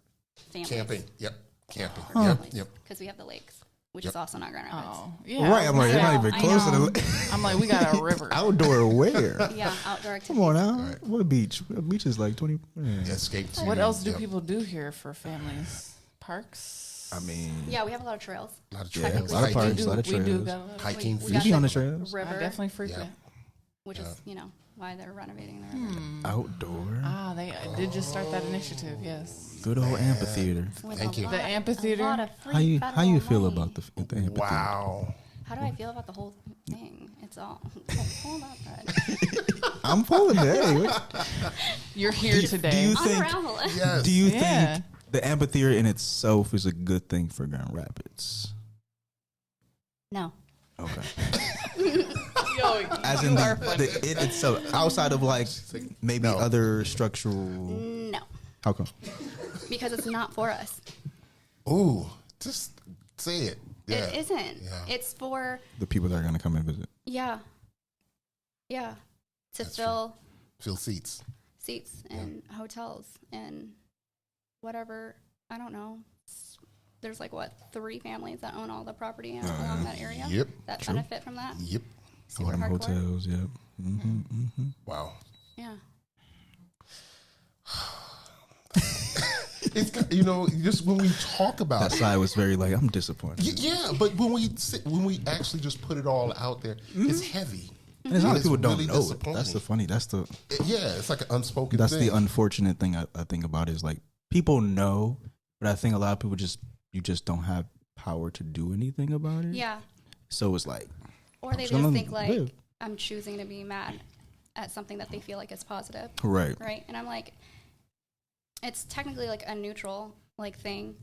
families. Camping. Yep. Camping. Yep. Because we have the lakes, which is also not Grand Rapids. Oh, yeah. Right, I'm like, they're not even close to the... I'm like, we got a river. Outdoor where? Yeah, outdoor activity. Come on now. Right. What a beach? A beach is like 20... Escape. What else do people do here for families? Parks? I mean... Yeah, we have a lot of trails. A lot of Yeah, trails. a lot of parks, a lot of We do trails. got a lot of Hiking. You be on the trails? River. I definitely frequent. Which is, why they're renovating the river. Outdoor? They did just start that initiative, yes. Good old amphitheater. Thank you. The amphitheater? A lot of free How you feel money. about the amphitheater? Wow. How do I feel about the whole thing? It's all... Hold up, Fred. I'm pulling it. Hey, You're here today. Do you think... Unravel it. Yes. Do you think the amphitheater in itself is a good thing for Grand Rapids? No. Okay. Yo, As in it itself, outside of like maybe other structural. No. How come? Because it's not for us. Ooh, just say it. Yeah. It isn't. Yeah. It's for... The people that are going to come and visit. Yeah. Yeah. To That's fill seats. seats and hotels and whatever. I don't know. There's like 3 families that own all the property along that area. Yep. That benefit from that. Yep. A lot of Hardcore. hotels, yep. Wow. Yeah. It's just when we talk about That side was very like, I'm disappointed. yeah, but when we actually just put it all out there, it's heavy. And it's not like people don't really know it. disappointing. That's the funny. It's like an unspoken That's thing. the unfortunate thing I think about is like people know, but I think a lot of people you just don't have power to do anything about it. Yeah. So it's like, Or they just just gonna think like, live. I'm choosing to be mad at something that they feel like is positive. right. Right. And I'm like, it's technically like a neutral like thing.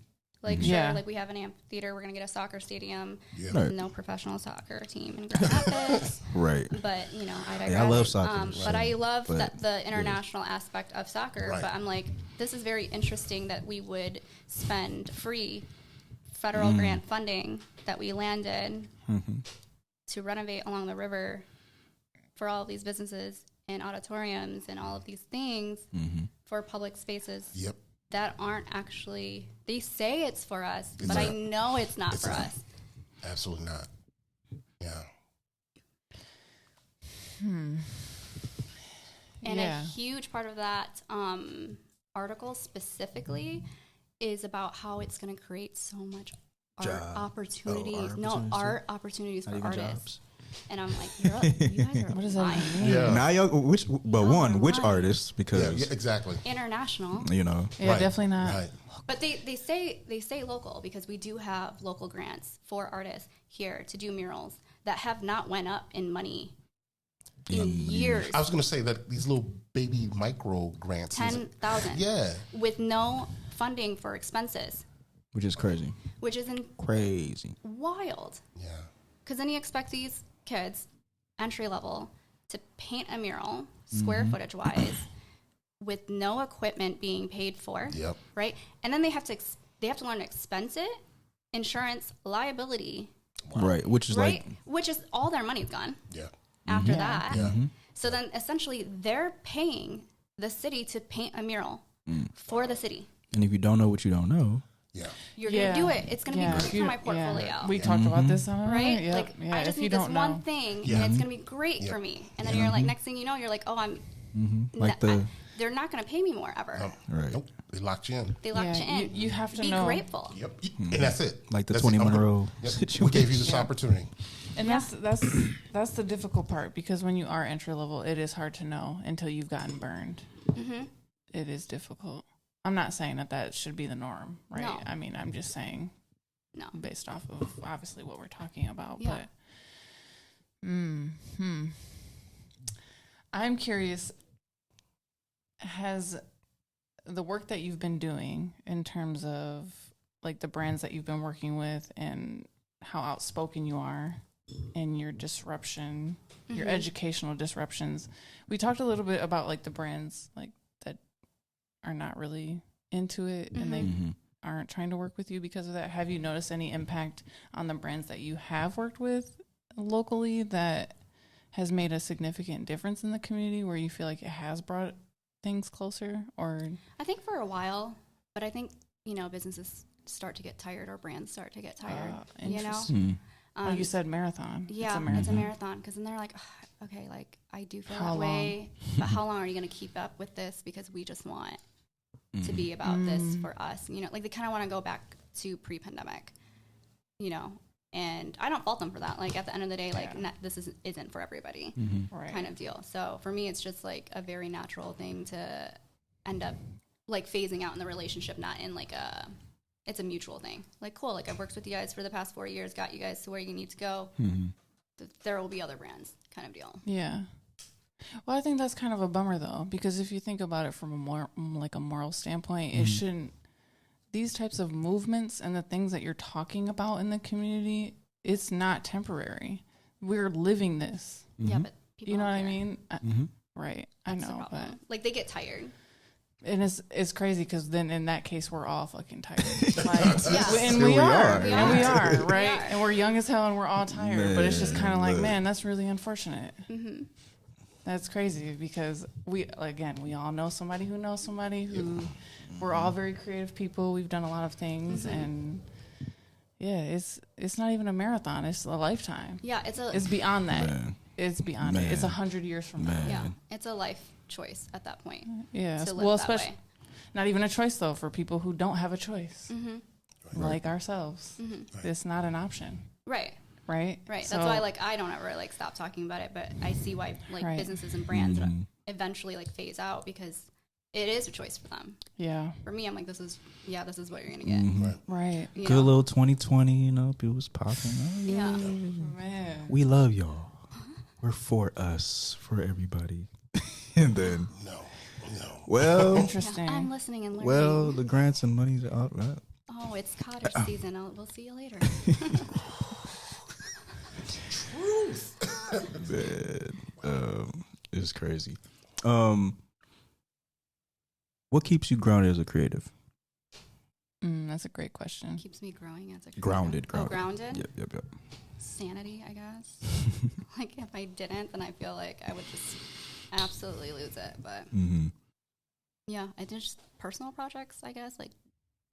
Like, sure, Yeah. like we have an amphitheater, we're going to get a soccer stadium. Yeah. Right. No professional soccer team in Grand Rapids. Right. But, you know, I digress. Hey, I love soccer. But I love But, that the international aspect of soccer. Right. But I'm like, this is very interesting that we would spend free federal grant funding that we landed to renovate along the river for all of these businesses and auditoriums and all of these things for public spaces Yep. that aren't actually, they say it's for us, It's but I not. know it's not It's for not. us. Absolutely not. Yeah. And Yeah. a huge part of that article specifically is about how it's going to create so much art Job. opportunities. art No, opportunities, art opportunities Not for even artists. jobs. And I'm like, you guys are What does that lying. mean? Yeah. Now, which lying. artists? Yeah, Because exactly. International. you know, Yeah, Right. definitely not. Right. But they say local because we do have local grants for artists here to do murals that have not went up in money in years. I was going to say that these little baby micro grants. 10,000 Yeah. with no funding for expenses, which is crazy, which is crazy. wild. Yeah. Because then you expect these kids, entry level, to paint a mural, square footage wise, with no equipment being paid for. Yep. Right, and then they have to learn to expense it, insurance, liability. Right, which is Right, like which is all their money's gone Yeah. after that. Yeah. So then essentially they're paying the city to paint a mural for the city. and if you don't know what you don't know, Yeah. You're Yeah. gonna do it. It's gonna Yeah. be great You- for my portfolio. Yeah. We talked about this on Right? Yep. Like, Yeah. I just if you need this don't one know. thing, Yeah. and it's going to be great Yeah. for me. And then you're like, next thing you know, you're like, oh, like they're not going to pay me more ever. No. Right. Nope. They locked you in. They locked Yeah, you in. you have to be know. grateful. Yep. And that's it. Like the That's 20 it. Monroe Yep. situation. We gave you this opportunity. And that's the difficult part because when you are entry level, it is hard to know until you've gotten burned. It is difficult. I'm not saying that should be the norm, right? No. I mean, I'm just saying No. based off of obviously what we're talking about. Yeah. But I'm curious, has the work that you've been doing in terms of like the brands that you've been working with and how outspoken you are and your disruption, your educational disruptions, we talked a little bit about like the brands like that are not really into it and they aren't trying to work with you because of that. Have you noticed any impact on the brands that you have worked with locally that has made a significant difference in the community where you feel like it has brought things closer? Or I think for a while, but I think, businesses start to get tired or brands start to get tired, interesting. Like you said, marathon. Yeah, it's a marathon because then they're like, "Ugh, okay, like I do feel How that way, but how long are you going to keep up with this? Because we just want to be about this for us. Like they kind of want to go back to pre-pandemic, and I don't fault them for that. Like at the end of the day, like this isn't for everybody Right. kind of deal. So for me, it's just like a very natural thing to end up like phasing out in the relationship, not in like it's a mutual thing. Like, cool, like I've worked with you guys for the past 4 years, got you guys to where you need to go. There will be other brands kind of deal. Yeah. Well, I think that's kind of a bummer though, because if you think about it from a more like a moral standpoint, it shouldn't. These types of movements and the things that you're talking about in the community, it's not temporary. We're living this. Yeah, but people You know don't what I care. mean? Right. That's I the know, but problem. Like they get tired. and it's crazy because then in that case we're all fucking tired. Yeah. And Here we we are, are. and we are, right? We are. And we're young as hell and we're all tired. But it's just kind of like, Man, man, that's really unfortunate. That's crazy because we all know somebody who knows somebody who. We're all very creative people. We've done a lot of things, and yeah, it's not even a marathon. It's a lifetime. Yeah, It's beyond that. Man. It's beyond it. It's 100 years from now. Man. yeah, it's a life choice at that point. Yeah. To live Well, that especially way. not even a choice though for people who don't have a choice, like ourselves. It's not an option, Right. right? Right. So- That's why like I don't ever like stop talking about it, but I see why like Right. businesses and brands eventually like phase out because it is a choice for them. Yeah. For me, I'm like, this is what you're gonna get. Right. Right. You Good know? little 2020, people was popping. Oh, yeah. Yeah. Man. We love y'all. We're for us, for everybody. And then, No. well, Interesting. I'm listening and learning. well, the grants and monies are all right. Oh, it's cottage season. We'll see you later. Man, it's crazy. What keeps you grounded as a creative? That's a great question. Keeps me growing as a creative. Grounded. Oh, grounded? Yep. Sanity, I guess. Like, if I didn't, then I feel like I would just absolutely lose it. But, yeah, I did just personal projects, I guess, like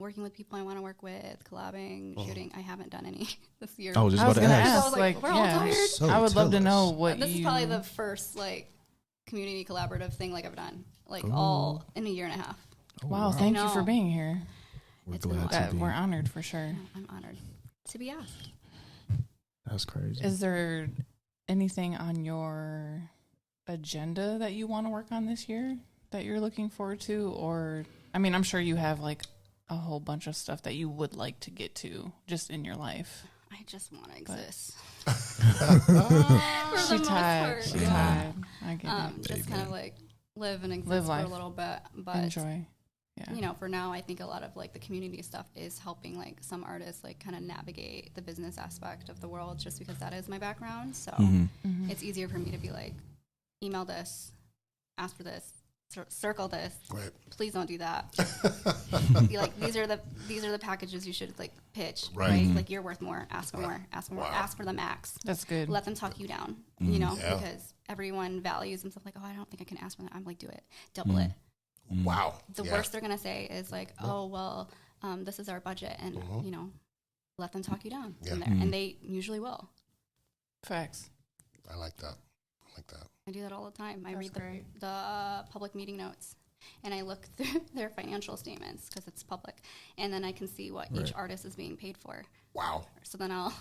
working with people I want to work with, collabing, shooting. I haven't done any this year. I was just about to gonna ask. I was like, we're all tired. So I would love to tell know us. what This you... is probably the first, like, community collaborative thing, like, I've done. Like, all in a year and a half. Wow, thank you I for know. being here. We're It's been glad a to be. We're honored for sure. I'm honored to be asked. That's crazy. Is there anything on your agenda that you want to work on this year that you're looking forward to? Or, I mean, I'm sure you have like a whole bunch of stuff that you would like to get to just in your life. I just want to exist. She tired. She tired. I get it. Just kind of like live and exist Live for life. a little bit. But, Enjoy. Yeah. you know, for now, I think a lot of like the community stuff is helping like some artists like kind of navigate the business aspect of the world just because that is my background. So it's easier for me to be like, email this, ask for this, circle this. Right. Please don't do that. Be like, these are the packages you should like pitch. Right. Like you're worth more. Ask for more. Ask for more. Ask for the max. That's good. Let them talk you down. You know, Yeah. because everyone values themselves like, oh, I don't think I can ask for that. I'm like, do it. Double it. Wow. The worst they're gonna say is like, oh well, this is our budget, and you know, let them talk you down from there, and they usually will. Facts. I like that. I do that all the time. I That's read great. the public meeting notes, and I look through their financial statements because it's public, and then I can see what each artist is being paid for. Wow. So then I'll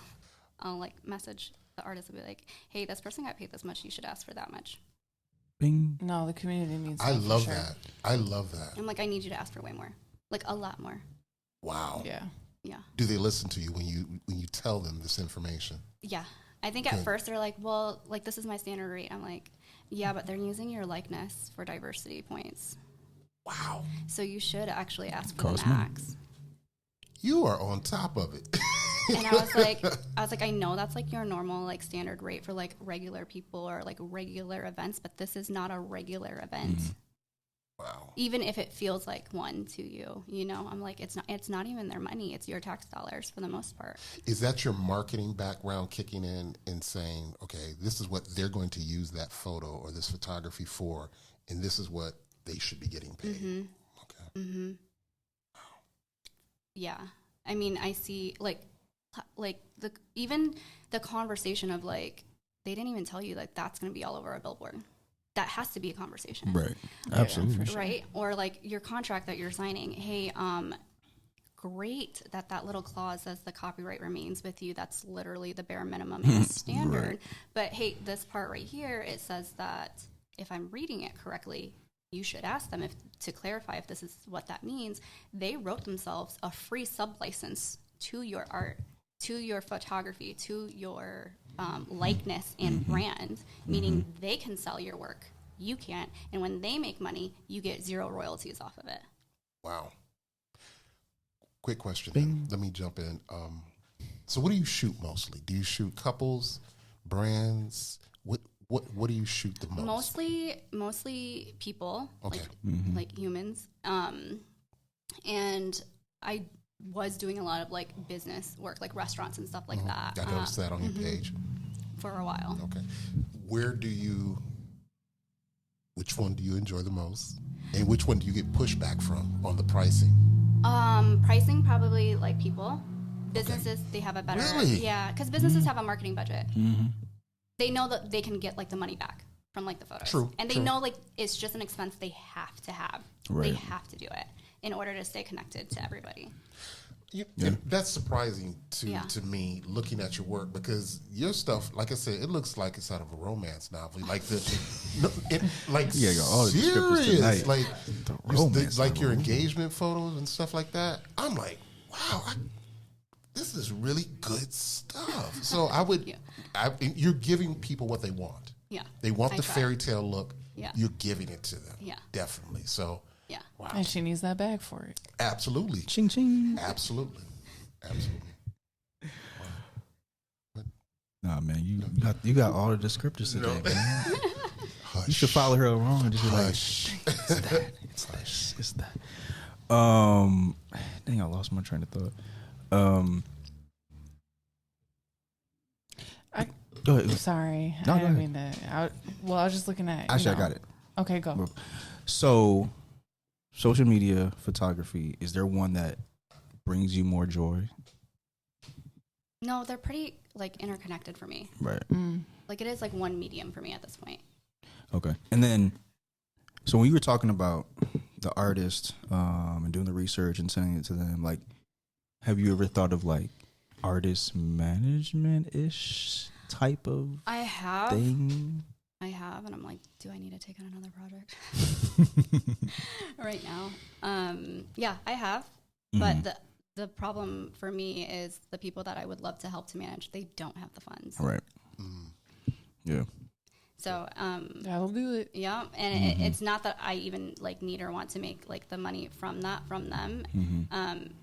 like message the artist and be like, hey, this person got paid this much. You should ask for that much. Bing. No, the community needs I that for love sure. that. I love that. I'm like, I need you to ask for way more, like a lot more. Wow. Yeah. Yeah. Do they listen to you when you tell them this information? Yeah. I think at first they're like, well, like this is my standard rate. I'm like, yeah, but they're using your likeness for diversity points. Wow. So you should actually ask for Cost the money. max. You are on top of it. And I was like, I know that's like your normal like standard rate for like regular people or like regular events, but this is not a regular event. Wow. Even if it feels like one to you, you know, I'm like, it's not even their money. It's your tax dollars for the most part. Is that your marketing background kicking in and saying, okay, this is what they're going to use that photo or this photography for, and this is what they should be getting paid? Okay. Yeah. I mean, I see like even the conversation of like, they didn't even tell you like that's going to be all over a billboard. That has to be a conversation. Right. Absolutely. for sure. Right? Or like your contract that you're signing. Hey, great that little clause says the copyright remains with you. That's literally the bare minimum and standard. Right. But hey, this part right here, it says that if I'm reading it correctly, you should ask them to clarify if this is what that means. They wrote themselves a free sub-license to your art, to your photography, to your likeness and brand, meaning they can sell your work. You can't. And when they make money, you get zero royalties off of it. Wow. Quick question. Then. Let me jump in. So what do you shoot mostly? Do you shoot couples, brands? What do you shoot the most? Mostly people, Okay. like humans. And I was doing a lot of like business work, like restaurants and stuff like that. I noticed that on your page. For a while. Okay. Which one do you enjoy the most? And which one do you get pushback from on the pricing? Pricing probably like people. Businesses, they have a better, Really? yeah, because businesses have a marketing budget. They know that they can get like the money back from like the photos. True, And they true. know like it's just an expense they have to have. Right. They have to do it in order to stay connected to everybody. And that's surprising Yeah. to me looking at your work because your stuff, like I said, it looks like it's out of a romance novel. Like Yeah, got all the descriptors serious, tonight. like The just romance like your novel. engagement photos and stuff like that. I'm like, wow, this is really good stuff. So you're giving people what they want. Yeah. They want I the try. fairy tale look. Yeah. You're giving it to them. Yeah. Definitely. So, Yeah. Wow. And she needs that bag for it. Absolutely. Ching ching. Absolutely. Nah, man, you got all the descriptors today, man. Hush. You should follow her along and just be like, Hush. it's that. It's that. Dang, I lost my train of thought. Go ahead. Sorry. No, I go didn't ahead. mean to. I was just looking at. Actually, I got it. Okay, go. So, social media photography, is there one that brings you more joy? No, they're pretty like interconnected for me. Right. Like it is like one medium for me at this point. Okay. And then, so when you were talking about the artist and doing the research and sending it to them, like, have you ever thought of like artist management-ish type of I have, thing? and I'm like, do I need to take on another project right now? Yeah, I have, but the problem for me is the people that I would love to help to manage, they don't have the funds. Right. Yeah. So, That'll do it. yeah, and it's not that I even like need or want to make like the money from them.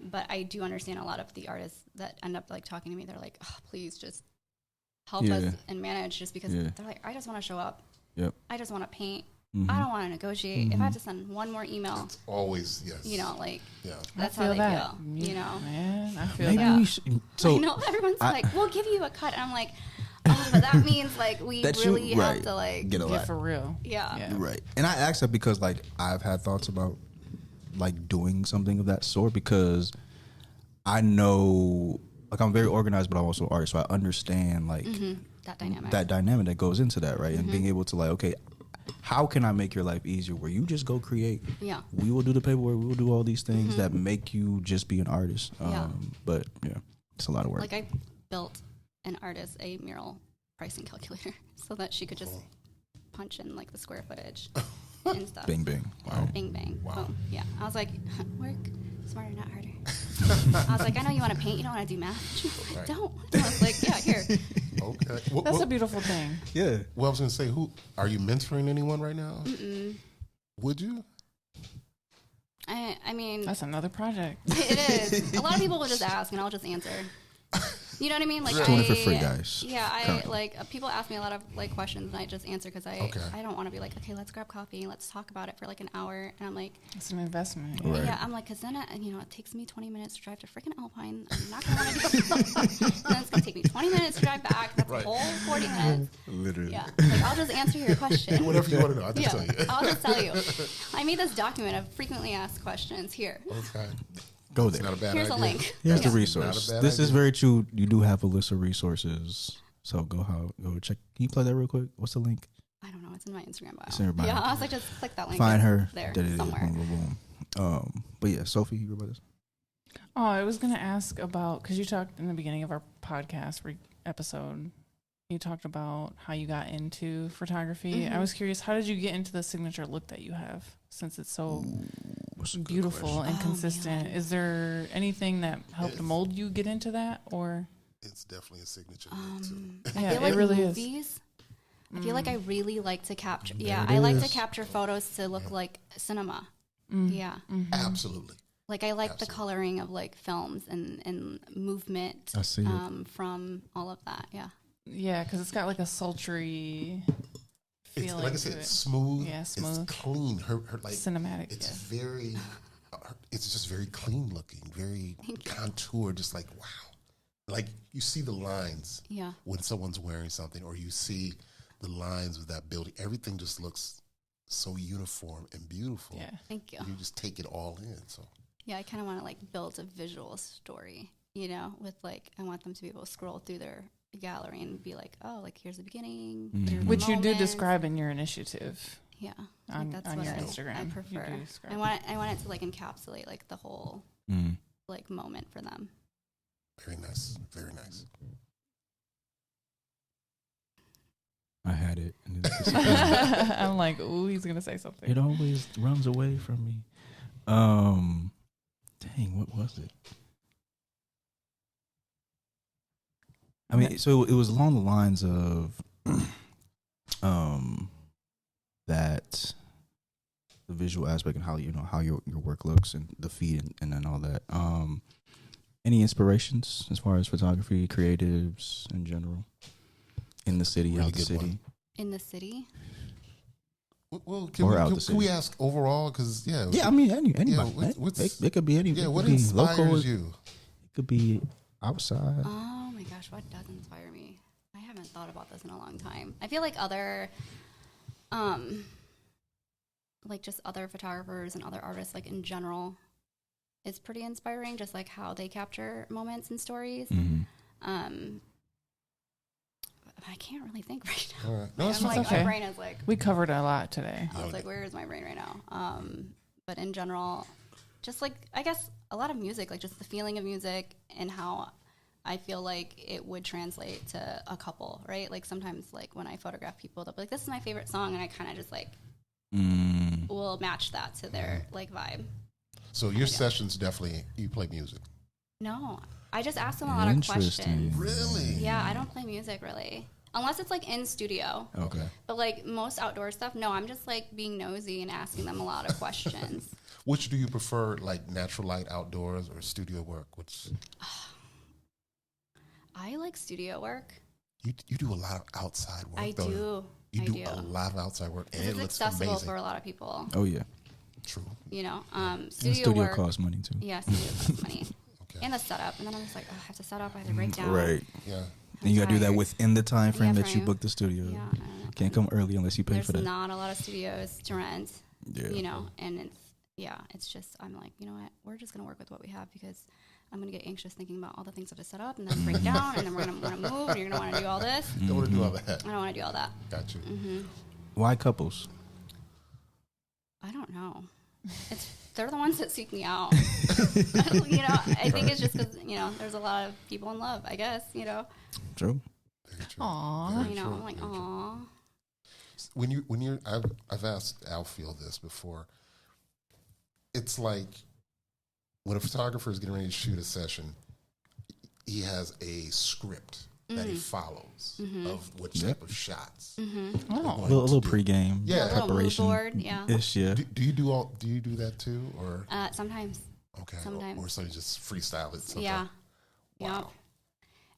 But I do understand a lot of the artists that end up like talking to me. They're like, oh, please just help us and manage, just because they're like, I just want to show up. Yep. I just want to paint. I don't want to negotiate. If I have to send one more email, It's always, yes. you know, like Yeah. that's I how feel they that. feel. You know, Man, I feel Maybe that. we should. So I know everyone's like, we'll give you a cut, and I'm like, oh, but that means like we that you really have right, to like, get a Yeah, lot. for real. yeah. Right. And I asked that because like I've had thoughts about like doing something of that sort, because I know like I'm very organized, but I'm also an artist, so I understand like that dynamic. that goes into that, right? And being able to like, okay, how can I make your life easier where you just go create? Yeah. We will do the paperwork, we will do all these things that make you just be an artist. But yeah, it's a lot of work. Like I built an artist a mural pricing calculator so that she could just punch in like the square footage and stuff. Bing bing. Wow. Bing bang. Wow. Boom. Yeah. I was like, work smarter, not harder. I was like, I know you want to paint, you don't want to do math. She was like, I don't. I was like, yeah, here. Okay. That's a beautiful thing. Yeah. Well, I was going to say, who are you mentoring anyone right now? Would you? I mean, That's another project. it is. A lot of people will just ask, and I'll just answer. You know what I mean? Like Doing it for free, guys. Yeah, Currently. like people ask me a lot of like questions, and I just answer because I don't want to be like, okay, let's grab coffee, let's talk about it for like an hour, and I'm like, It's an investment. Right. yeah, I'm like, because then it takes me 20 minutes to drive to freaking Alpine. I'm not gonna want to do that. And then it's gonna take me 20 minutes to drive back. That's a whole 40 minutes. Literally. Yeah, like I'll just answer your question. Whatever you want to know, I'll just tell you. I'll just tell you. I made this document of frequently asked questions. Here, Okay. Go It's there. not a bad here's idea. a link. Here's the Not a resource. bad This is idea. very true. You do have a list of resources. So go check. Can you play that real quick? What's the link? I don't know. It's in my Instagram bio. It's in your bio. Yeah, I was like, just click that link. Find It's her. there There it is. somewhere. Boom, boom, boom. But yeah, Sophie, you were about this? Oh, I was going to ask about, because you talked in the beginning of our podcast episode, you talked about how you got into photography. I was curious, how did you get into the signature look that you have, since it's so beautiful and consistent? man. Is there anything that helped mold you get into that, or? It's definitely a signature look, too. I Yeah, feel it like really movies. I feel like I really like to capture. Yeah, it I like to is. capture photos to look like cinema. Yeah, Absolutely. like I like the coloring of like films and movement. I see it. From all of that. Yeah. Yeah, because it's got like a sultry It's, feeling like I to said, it. it's smooth. Yeah, smooth. It's clean. Her like Cinematic, It's yeah. very. It's just very clean looking, very contoured. Just like wow, like you see the lines Yeah. when someone's wearing something, or you see the lines of that building. Everything just looks so uniform and beautiful. Yeah. Thank you. You just take it all in. So Yeah, I kind of want to like build a visual story. You know, with like I want them to be able to scroll through their gallery and be like, oh, like here's the beginning, here's the Which you do moments. describe in your initiative. Yeah, on- that's on what your I Instagram. You prefer. do describe I want it to like encapsulate like the whole like moment for them. very nice, very nice. I had it. And it, I'm like, ooh, he's gonna say something. it always runs away from me. Dang, what was it? I mean, so it was along the lines of that the visual aspect and how how your work looks and the feed and then all that. Any inspirations as far as photography, creatives in general, in the city, Really out the good city? one. In the city? Well, Or can we ask overall? Because Yeah, I mean anybody. Yeah, It could be any. Yeah, it what could be inspires local. you? It could be outside. Oh my gosh, what does inspire me? I haven't thought about this in a long time. I feel like other, like just other photographers and other artists, like in general, it's pretty inspiring. Just like how they capture moments and stories. Mm-hmm. I can't really think right now. All right. No, it's fine. Like, Okay. my brain is like, We covered a lot today. I was like, where is my brain right now? But in general, just like, I guess a lot of music, like just the feeling of music and how I feel like it would translate to a couple, right? Like sometimes like when I photograph people, they'll be like, this is my favorite song. And I kind of just like will match that to their like vibe. So your sessions definitely, you play music. No, I just ask them a lot of questions. Really? Yeah, I don't play music really. Unless it's like in studio. Okay. But like most outdoor stuff, no, I'm just like being nosy and asking them a lot of questions. Which do you prefer, like natural light outdoors or studio work? Which I like studio work. you do a lot of outside work. I though. do. You I do do. a lot of outside work, and it It's looks accessible amazing. for a lot of people. Oh yeah. True. You know, And studio work. costs money too. Yeah, studio costs money. Okay. And the setup. And then I'm just like, oh, I have to set up. I have to break down. Right. Yeah. And you gotta do that tired. within the time frame Yeah, that you frame. book the studio. Yeah, I don't know. Can't come early unless you pay There's for that. not a lot of studios to rent. Yeah. You know, and it's just, I'm like, you know what? We're just going to work with what we have because I'm going to get anxious thinking about all the things I have to set up and then break down and then we're going to want to move and you're going to want to do all this. Don't want to do all that. I don't want to do all that. Got you. Why couples? I don't know. They're the ones that seek me out. You know, I think it's just because, you know, there's a lot of people in love, I guess, you know. True. Very true. Aww. Very You know, true, I'm like, very true. aw. When you're, I've asked Alfield this before. It's like when a photographer is getting ready to shoot a session, he has a script that he follows of what type of shots. A Oh. little pregame Yeah. A little mood preparation. board, yeah. Ish, yeah. Do you do that too, or Sometimes. okay, sometimes. or so you just freestyle it? Sometimes? Yeah. Wow.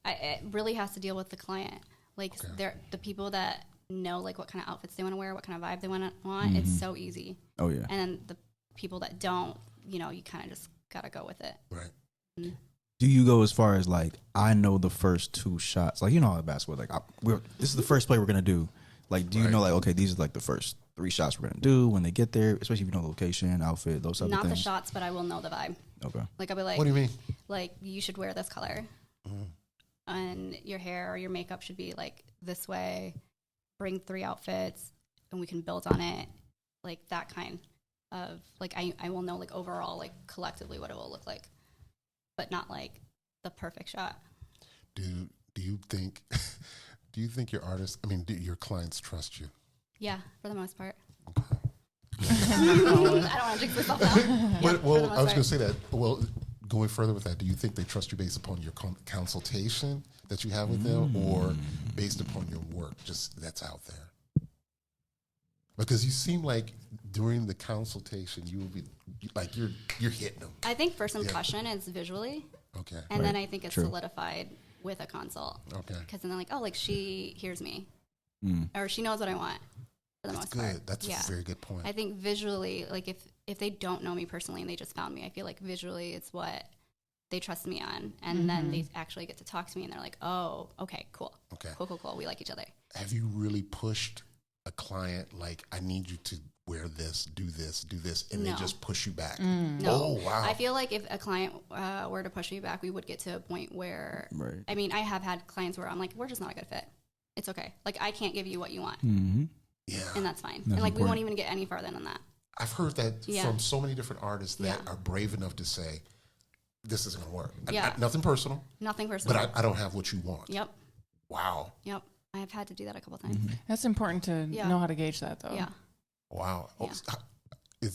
Yep. It really has to deal with the client. Like Okay. they're the people that know like what kind of outfits they want to wear, what kind of vibe they want. It's so easy. Oh yeah. And then the people that don't, you know, you kind of just gotta go with it. Right. Do you go as far as like I know the first two shots? Like you know how basketball, like this is the first play we're gonna do. Like, do you know like okay, these are like the first three shots we're gonna do when they get there, especially if you know the location, outfit, those other Not things. the shots, but I will know the vibe. Okay. Like I'll be like, What do you mean? like you should wear this color, and your hair or your makeup should be like this way. Bring 3 outfits, and we can build on it. Like that kind of like I will know like overall like collectively what it will look like, but not like the perfect shot. Do you think your artists? I mean, do your clients trust you? Yeah, for the most part. I don't want to jinx myself now. Yeah, Well, for the most I was part. going to say that. Well, going further with that, do you think they trust you based upon your consultation that you have with them, or based upon your work, just that's out there? Because you seem like during the consultation, you will be like you're hitting them. I think first impression is visually, Okay. and then I think it's True. solidified with a consult. Okay. Because then they're like, oh, like she hears me, or she knows what I want. For the most Good. part, That's a very good point. I think visually, like if they don't know me personally and they just found me, I feel like visually it's what they trust me on, and then they actually get to talk to me, and they're like, oh, okay, cool, Okay. cool, we like each other. Have you really pushed a client like, I need you to wear this, do this, and they No. just push you back? No, Oh, wow. I feel like if a client were to push me back, we would get to a point where, Right. I mean, I have had clients where I'm like, we're just not a good fit. It's okay. Like I can't give you what you want, Mm-hmm. Yeah. and that's fine. That's and like we won't important. even get any farther than that. I've heard that Yeah. from so many different artists that Yeah. are brave enough to say, this isn't going to work. Yeah. Nothing personal, Nothing personal. but I don't have what you want. Yep. Wow. Yep. I have had to do that a couple times. That's important to Yeah. know how to gauge that, though. Yeah. Wow. Oh, Yeah.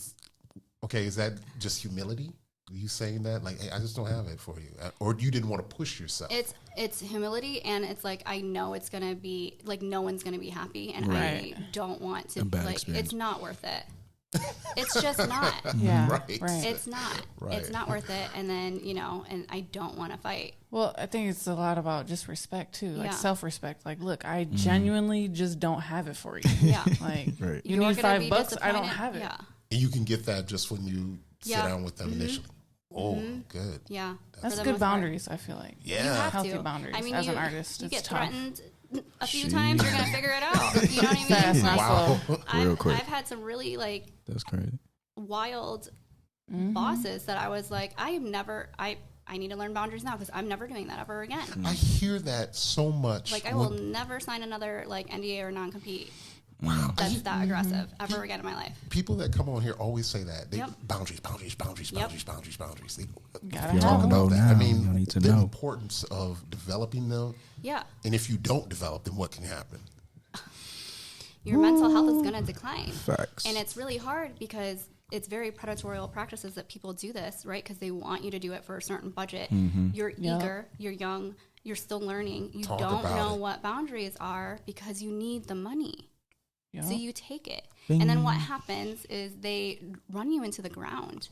Is that just humility? You saying that? Like, hey, I just don't have it for you. Or you didn't want to push yourself? It's humility, and it's like I know it's gonna be like no one's gonna be happy, and Right. I don't want to A bad like experience. it's not worth it. It's just not. Yeah, Right. It's not. Right. It's not worth it. And then, and I don't want to fight. Well, I think it's a lot about just respect too, like Yeah. self-respect. Like, look, I genuinely just don't have it for you. Yeah. Like, Right. you You're need gonna be $5, I don't disappointed. have it. Yeah. And you can get that just when you sit Yeah. down with them initially. Oh, good. Yeah. That's For the good most part. boundaries, I feel like. Yeah. You have Healthy to. boundaries. I mean, As an you- artist, you it's get tough. threatened a few times, you're going to figure it out. You know what I mean? Fast, not Wow. slow. Real quick. I've had some really That's crazy. wild Mm-hmm. bosses that I was like, I need to learn boundaries now because I'm never doing that ever again. I hear that so much. Like I will never sign another like NDA or non-compete Wow. that's that aggressive ever again in my life. People that come on here always say that. They, Yep. boundaries. Yep. They Gotta talk have about know that. I now. mean, You need to the know. importance of developing them. Yeah. And if you don't develop them, what can happen? Your mental health is going to decline. Facts. And it's really hard because it's very predatorial practices that people do this, right? Because they want you to do it for a certain budget. You're Yep. eager, you're young, you're still learning. You Talk don't about know it. what boundaries are because you need the money. Yeah. So you take it. And then what happens is they run you into the ground.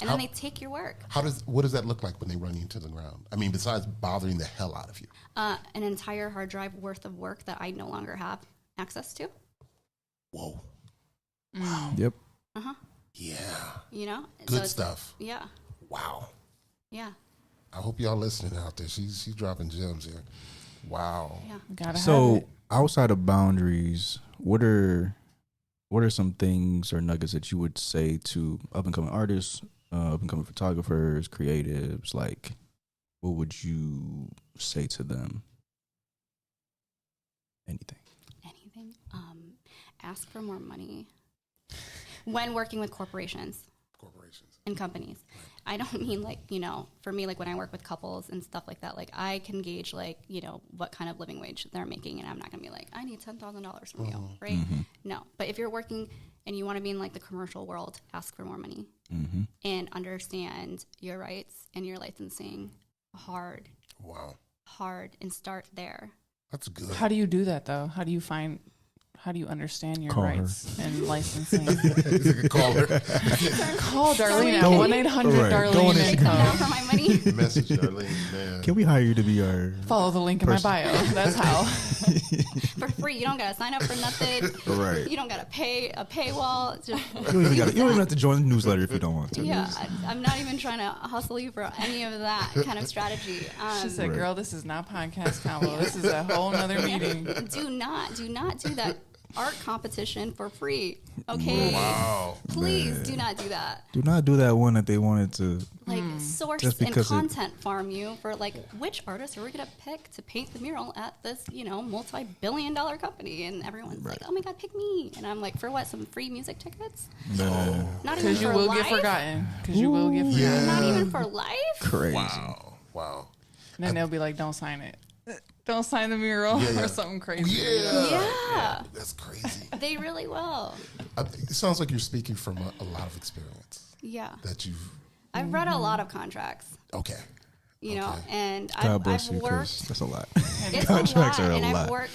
And then How- they take your work. What does that look like when they run you into the ground? I mean, besides bothering the hell out of you. An entire hard drive worth of work that I no longer have access to. Whoa. Yep. Yeah. So Good it's- stuff. Yeah. Wow. Yeah. I hope y'all listening out there. She's dropping gems here. Wow. Yeah. Gotta have So it. outside of boundaries, what are some things or nuggets that you would say to up and coming artists, up and coming photographers, creatives? Like, what would you say to them? Anything. Anything. Ask for more money when working with corporations and companies. I don't mean like, for me, like when I work with couples and stuff like that, like I can gauge like, what kind of living wage they're making. And I'm not gonna be like, I need $10,000 from you, right? No. But if you're working and you want to be in like the commercial world, ask for more money and understand your rights and your licensing hard, and start there. That's good. How do you do that though? How do you understand your Call her. rights and licensing? Call her. Call Darlene at Don't- 1-800 Right. Go Darlene on and and- Come down Co. for my money. Message Darlene, man. Can we hire you to be our Follow the link in my bio. That's how. For free. You don't gotta sign up for nothing. Right. You don't gotta pay a paywall. It's just You don't even have to join the newsletter if you don't want to. yeah, I'm not even trying to hustle you for any of that kind of strategy. She said, Right. "Girl, this is not podcast combo. This is a whole nother meeting." Do not do that art competition for free. Okay? Wow. Please do not do that. Do not do that one that they wanted to. Like source Just and because content farm you for like which artist are we gonna pick to paint the mural at this, multi-billion-dollar company, and everyone's like, oh my god, pick me, and I'm like, for what? Some free music tickets? No. Not even Because you for will life. get forgotten. Because you will get forgotten. Not even for life. Crazy. Wow. And then they'll be like, "Don't sign it. Don't sign the mural Yeah. or something crazy." Yeah. That's crazy. They really will. It sounds like you're speaking from a lot of experience Yeah. that you've. I've read a lot of contracts, Okay. and God I've bless you, 'cause worked. that's a lot. It's Contracts a lot, are a and lot. I've worked.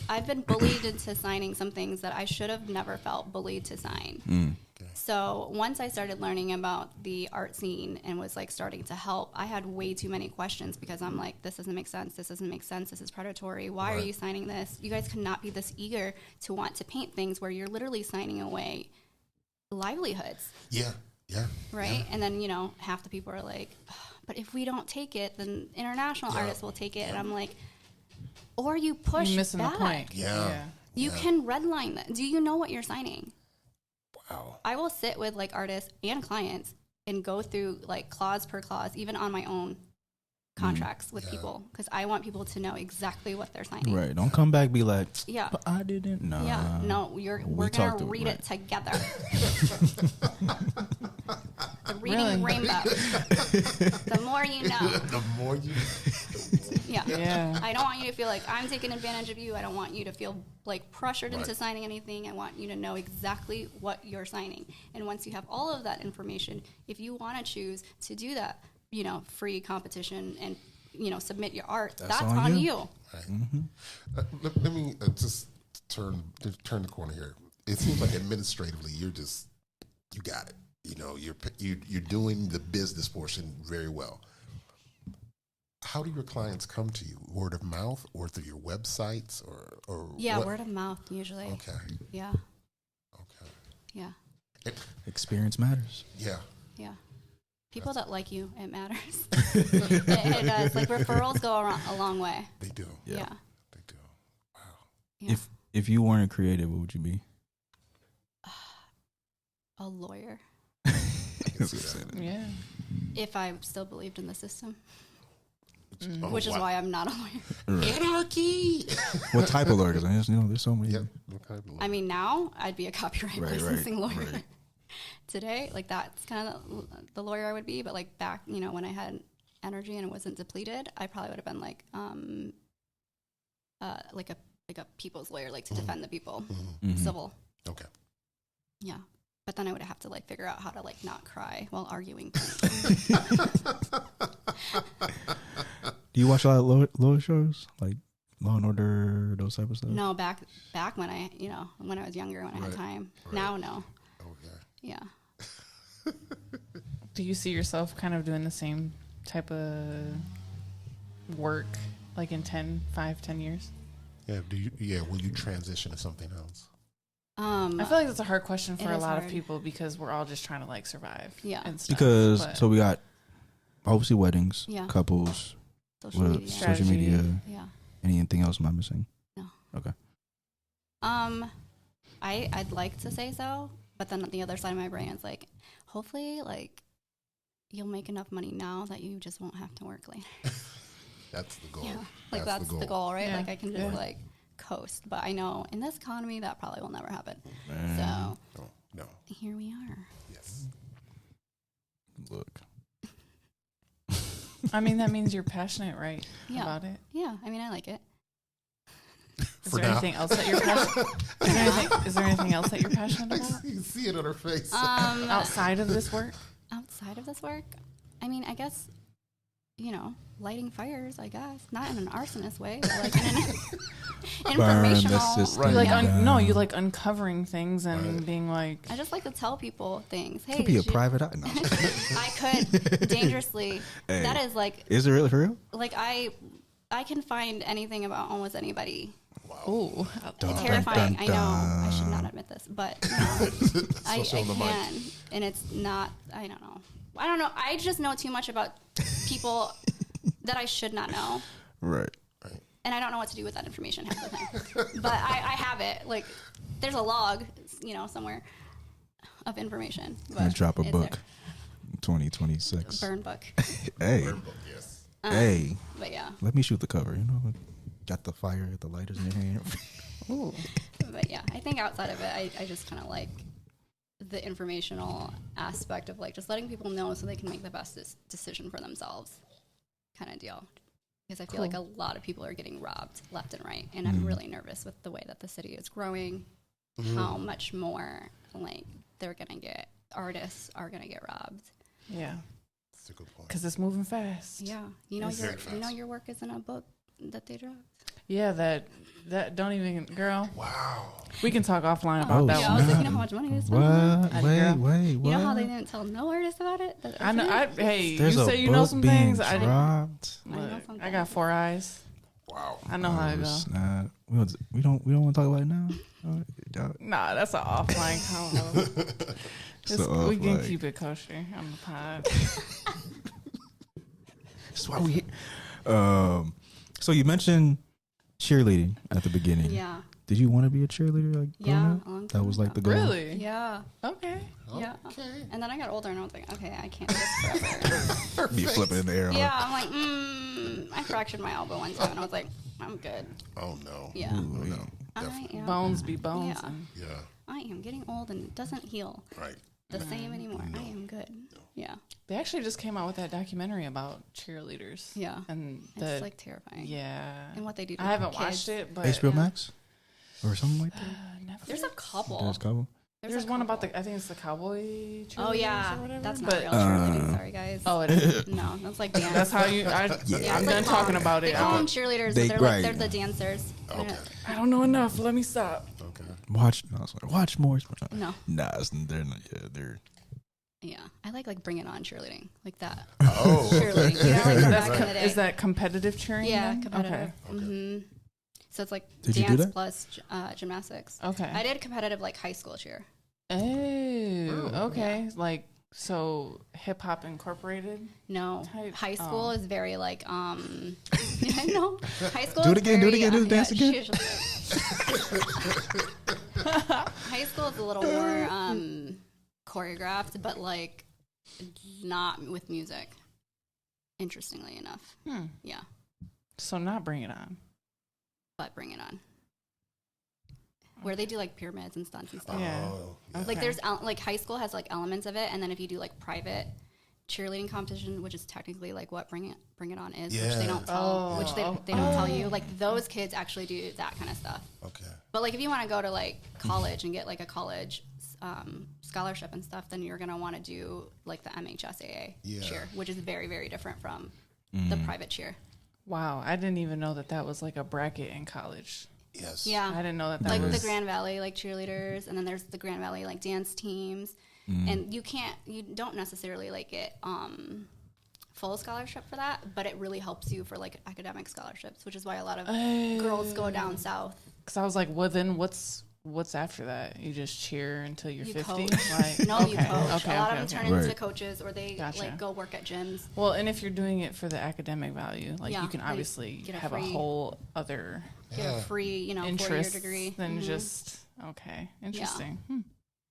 I've been bullied into signing some things that I should have never felt bullied to sign. So once I started learning about the art scene and was like starting to help, I had way too many questions because I'm like, this doesn't make sense. This doesn't make sense. This is predatory. Why are you signing this? You guys cannot be this eager to want to paint things where you're literally signing away livelihoods. Yeah. Right? And then, half the people are like, but if we don't take it, then international artists will take it. And I'm like, or you push You're missing back. the point. Yeah. You can redline that. Do you know what you're signing? Wow. I will sit with like artists and clients and go through like clause per clause, even on my own contracts with people, because I want people to know exactly what they're signing. Right. Don't come back and be like, Yeah. but I didn't. No. Yeah. No, we're We going talked to to- read right. it together. The reading Really? rainbow. The more you know. The more you. Yeah. Yeah. I don't want you to feel like I'm taking advantage of you. I don't want you to feel like pressured into Right. signing anything. I want you to know exactly what you're signing. And once you have all of that information, if you want to choose to do that, free competition and, submit your art, that's on on you. you. Right. Let me just turn the corner here. It seems like administratively you're just you got it. You know, you're doing the business portion very well. How do your clients come to you? Word of mouth or through your websites or Yeah, what? word of mouth usually. Okay. Yeah. Okay. Yeah. Experience matters. Yeah. Yeah. People that like you, it matters. it does. Like referrals go a long way. They do. Yeah. They do. Wow. Yeah. If you weren't creative, what would you be? A lawyer. I can see that. Yeah. If I still believed in the system, Oh, which is wow. why I'm not a lawyer. Right. Anarchy. What type of lawyer? Because there's so many. Yep. What kind of I mean, now I'd be a copyright Right, licensing right, lawyer. right. Today, like that's kind of the lawyer I would be. But like back, when I had energy and it wasn't depleted, I probably would have been like a people's lawyer, like to defend the people, Mhm. civil. Okay. Yeah. But then I would have to like figure out how to like not cry while arguing. Do you watch a lot of lawyer shows like Law and Order, those type of stuff? No, back when I when I was younger, when I had Right, time. right. Now, no. Okay. Yeah. Do you see yourself kind of doing the same type of work like in 10 years? Yeah. Will you transition to something else? I feel like that's a hard question for It a is lot of hard. people because we're all just trying to like survive. Yeah. And stuff, Because but- so we got obviously weddings, Yeah. couples, Social what, media. social Strategy. media. Yeah. Anything else am I missing? No. Okay. I'd like to say so, but then the other side of my brain is like, hopefully, like you'll make enough money now that you just won't have to work later. That's the goal. Yeah. Like that's the goal, right? Yeah. Like I can just Yeah. like coast, but I know in this economy that probably will never happen. Man, So No. here we are. Yes. look. I mean, that means you're passionate, right? Yeah. About it. Yeah. I mean, I like it. Is For there now. anything else that you're passionate? Is there anything else that you're passionate about You can see it on her face. outside of this work? Outside of this work, I mean, I guess, lighting fires, I guess. Not in an arsonist way, but like in an Burn the informational. system Right. You like down. you like uncovering things and Right. being like, I just like to tell people things. Hey, Could be a did you- private eye. No. I could dangerously. Hey. That is like Is it really for real? I can find anything about almost anybody. oh, Dun, Terrifying. dun, I know. I should dun. not admit this, but I Especially on the mic. can, and it's not. I don't know. I just know too much about people that I should not know, Right. and I don't know what to do with that information half the time. But I have it. Like there's a log, somewhere of information. I'm gonna but drop a it's book. there. 2026. Burn book. Hey. Yes. Hey. But yeah. Let me shoot the cover. Got the fire, got the lighters in your hand. ooh. But yeah, I think outside of it, I just kind of like the informational aspect of like just letting people know so they can make the best decision for themselves kind of deal. Because I feel like a lot of people are getting robbed left and right. And I'm really nervous with the way that the city is growing, how much more like artists are going to get robbed. Yeah, That's a good point. because it's moving fast. Yeah. It's very fast. Your work isn't a book that they dropped. Yeah, that don't even, girl. Wow. We can talk offline about Oh, that Yeah, I one. was like, snap. you know how much money they spent on What? I Wait, know. wait, what? it? You know how they didn't tell no artists about it? I know. Hey, There's you a say you know book some being things. I didn't. dropped. I know Look, some I got things. 4 eyes. Wow. I know how to Oh, go. snap. We don't want to talk about it now. Nah, that's an offline convo. So We can offline. keep it kosher on the pod. That's why we here. So you mentioned cheerleading at the beginning. Yeah. Did you want to be a cheerleader? Like, Yeah, growing up? a long That time was like ago. the goal. Really? Yeah. Okay. Yeah. Okay. And then I got older and I was like, okay, I can't do this forever. Be flipping in the air. Yeah, I'm like, I fractured my elbow one time and I was like, I'm good. Oh no. Yeah. Oh, no. I am. Bones be bones. Yeah. and- Yeah. I am getting old and it doesn't heal Right. the same anymore. I am good. Yeah. They actually just came out with that documentary about cheerleaders. Yeah. And It's like terrifying. yeah. And what they do to I haven't kids. watched it, but HBO Max or something like that. Netflix? There's a couple. There's a couple. There's a one about couple. I think it's the cowboy cheerleaders Oh yeah, or whatever. that's not but, real cheerleading. Sorry guys. Oh, it is. No, that's like dance. That's how you. Yeah. I'm it's done like talking about They it. call them cheerleaders, They- but they're the dancers. Okay. I don't know enough. Let me stop. Okay. Watch more. No. Nah, they're not. Yeah, they're. Yeah, I like Bring It On cheerleading, like that. Oh. Cheerleading, you know, like from back in the day. Is that competitive cheering? Yeah, then? competitive. Okay. hmm So it's like Did you do dance that? plus gymnastics. Okay. I did competitive like high school cheer. Oh, okay. Like so, hip hop incorporated. No, Type- high school oh. is very like I know. High school. Do it is again, do it very, again, do the dance again. High school is a little more choreographed, but like not with music. Interestingly enough, yeah. So not Bring It On. But Bring It On, where they do like pyramids and stunts and stuff. Yeah. Oh, Like there's like high school has like elements of it, and then if you do like private cheerleading competition, which is technically like what Bring It On is, which they don't tell, which they don't tell you. Like those kids actually do that kind of stuff. Okay. But like if you want to go to like college and get like a college scholarship and stuff, then you're gonna want to do like the MHSAA cheer, which is very very different from the private cheer. Wow, I didn't even know that was like a bracket in college. Yes. Yeah, I didn't know that like was the Grand Valley like cheerleaders, and then there's the Grand Valley like dance teams, and you don't necessarily like get full scholarship for that, but it really helps you for like academic scholarships, which is why a lot of girls go down south. Because I was like, well, then what's after that? You just cheer until you're You 50? coach. Like, No, you coach. A lot of them turn into Right. coaches, or they Gotcha. like go work at gyms. Well, and if you're doing it for the academic value, like Yeah, you can like, obviously get a have a free- whole other Get a free, 4-year interest degree. than Mhm. just interesting.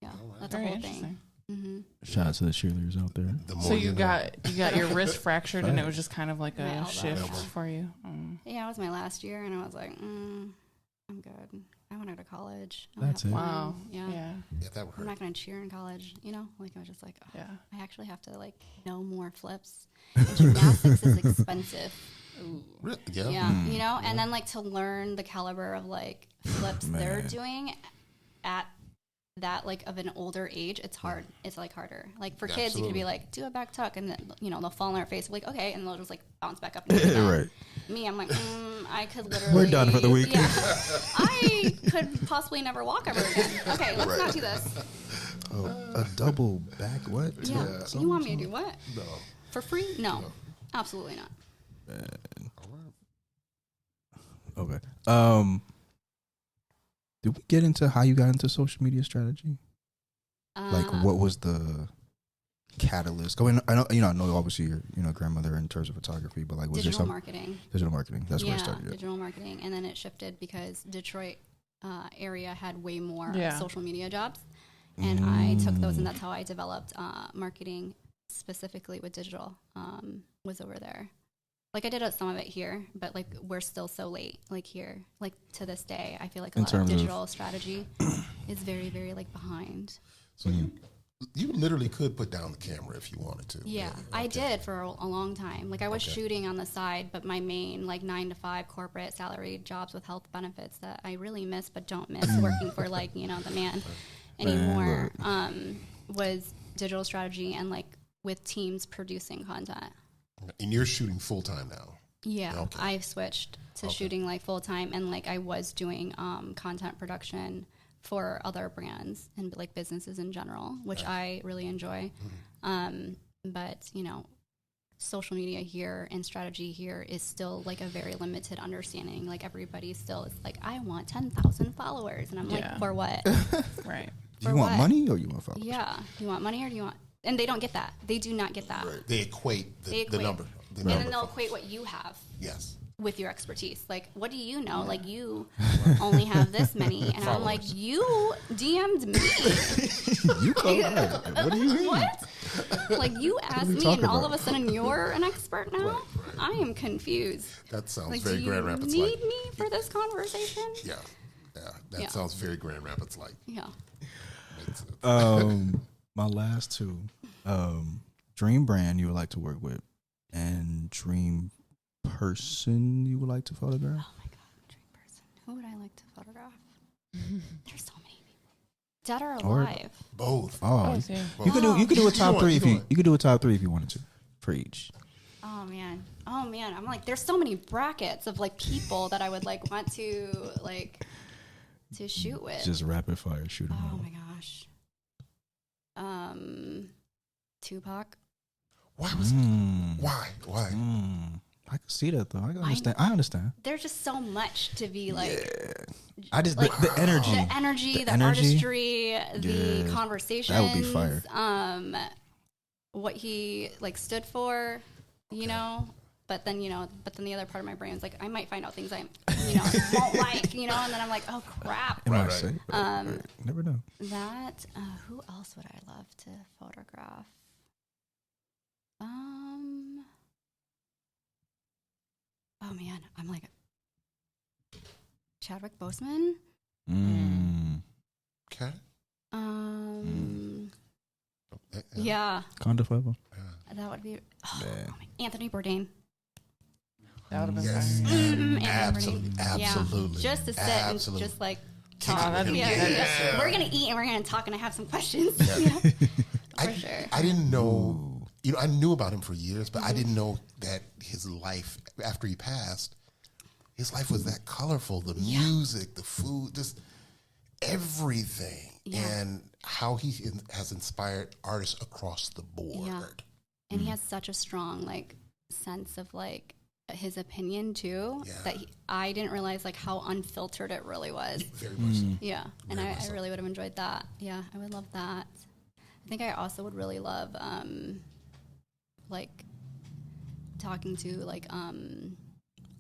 Yeah, that's a Very whole interesting. thing. Shout out to the cheerleaders out there. The more So you know. got your wrist fractured, and it was just kind of like My a elbow. shift Elbow. for you. Yeah, it was my last year, and I was like, I'm good. I want to go to college. I'll That's have it. fun. Wow. Yeah. Yeah. Yeah, that would I'm hurt. not going to cheer in college, Like, I was just like, Yeah. I actually have to, like, know more flips. And gymnastics is expensive. Really? Yeah. Yeah, and then, like, to learn the caliber of, like, flips they're Man. doing at that, like, of an older age, it's hard. It's, like, harder. Like, for kids, you Absolutely. can be like, do a back tuck, and then, they'll fall on their face. Like, okay, and they'll just, like, bounce back up. And do that. Right. Me, I'm like, I could literally. We're done for the week. Yeah. I could possibly never walk ever again. Okay, let's not do this. Oh, a double back what? Yeah. You want me to do what? No. For free? No. Absolutely not. Okay. Did we get into how you got into social media strategy? Like, what was the catalyst? I know obviously your grandmother in terms of photography, but like, was there Digital some marketing. digital marketing? That's where it started. Digital marketing. And then it shifted because Detroit area had way more Yeah. social media jobs. And I took those, and that's how I developed marketing specifically with digital, was over there. Like, I did some of it here, but, like, we're still so late, like, here. Like, to this day, I feel like a lot of terms of- digital strategy is very, very, like, behind. So you literally could put down the camera if you wanted to. Yeah, I did for a long time. Like, I was shooting on the side, but my main, like, 9-to-5 corporate salaried jobs with health benefits that I really miss but don't miss working for, like, the man anymore, was digital strategy and, like, with teams producing content. And you're shooting full time now. Yeah, Okay. I switched to shooting, like, full time, and, like, I was doing content production for other brands and, like, businesses in general, which I really enjoy. But, social media here and strategy here is still, like, a very limited understanding. Like, everybody still is like, I want 10,000 followers. And I'm Yeah. like, for what? Right. Do you For want what? money or you want followers? Yeah. Do you want money or do you want... And they don't get that. They do not get that. Right. They equate the They equate. number. The And then number they'll for- equate what you have Yes. with your expertise. Like, what do you know? Like, you only have this many. And I'm like, Followers. you DM'd me. You call What do you mean? What? Like, you asked we me, talking and all about? of a sudden you're an expert now? I am confused. That sounds Like, very do you Grand Rapids need like. me for this conversation? Yeah. Yeah. That Yeah. sounds very Grand Rapids like. Yeah. Makes sense. My last two, dream brand you would like to work with, and dream person you would like to photograph. Oh my God, dream person. Who would I like to photograph? There's so many people. Dead or Or- alive? Both. Oh, see. you could do a top Either three if you one. you could do a top three if you wanted to for each. Oh man. I'm like, there's so many brackets of like people that I would like want to like to shoot with. Just rapid fire, shoot 'em Oh all. my gosh. Tupac. Why was why? I can see that though. I can understand. I understand. There's just so much to be like. I just Like, the energy. The energy, the energy. artistry, the Yeah, conversations. that would be fire. What he like stood for, you know. But then the other part of my brain is like, I might find out things I, won't like, and then I'm like, oh crap. Am I Right. safe? Right. Never know. That who else would I love to photograph? Oh man, I'm like Chadwick Boseman. Okay. Yeah, Conda Forever. that would be Yeah. Anthony Bourdain. That would have been Yes. fire. Anthony Absolutely. Bourdain. Absolutely. Yeah. Just to sit Absolutely. and just like Kick talk. it with him. Yeah. We're gonna eat and we're gonna talk and I have some questions. For sure. I didn't know, I knew about him for years, but I didn't know that his life, after he passed, his life was that colorful. The music, the food, just everything. Yeah. And how he has inspired artists across the board. Yeah. And he has such a strong like sense of like his opinion too. Yeah. That I didn't realize like how unfiltered it really was. Very much so. Yeah, and Very I much so. really would have enjoyed that. Yeah, I would love that. I think I also would really love, like, talking to like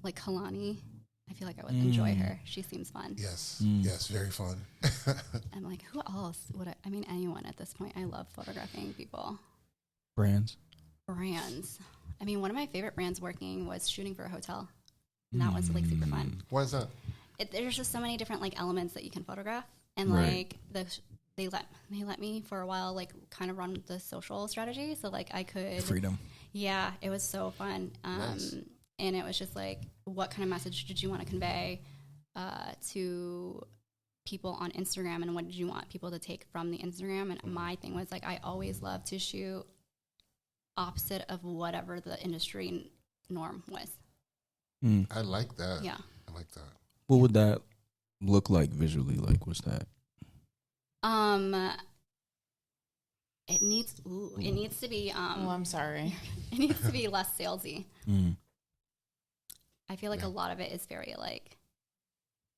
Kalani. I feel like I would enjoy her. She seems fun. Yes. Yes. Very fun. I'm like, who else would I mean, anyone at this point. I love photographing people. Brands. Brands. I mean, one of my favorite brands working was shooting for a hotel, and that was like super fun. Why is that? There's just so many different like elements that you can photograph, and Right. like they let me for a while like kind of run the social strategy, so like I could Freedom. Yeah, it was so fun. Nice. And it was just like, what kind of message did you want to convey to people on Instagram, and what did you want people to take from the Instagram? And my thing was like, I always love to shoot opposite of whatever the industry norm was. I like that. Yeah. I like that. What would that look like visually? Like, what's that? It needs to be Oh, I'm sorry. it needs to be less salesy. Mm. I feel like a lot of it is very like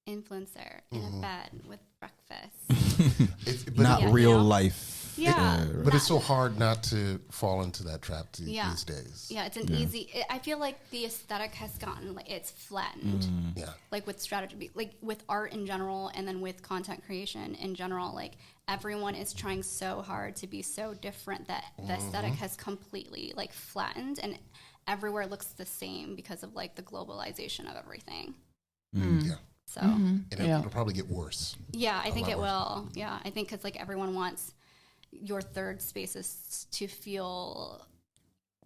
influencer in a bed with breakfast. But Not Yeah, real you know? life. Yeah. But it's so hard not to fall into that trap Yeah. these days. Yeah, it's an easy. I feel like the aesthetic has gotten like it's flattened. Yeah. Like with strategy, like with art in general, and then with content creation in general, like everyone is trying so hard to be so different that the aesthetic has completely like flattened, and everywhere looks the same because of like the globalization of everything. Yeah. So And Yeah. it'll probably get worse. yeah, I think lot it worse. will. Yeah, I think because like everyone wants your third spaces to feel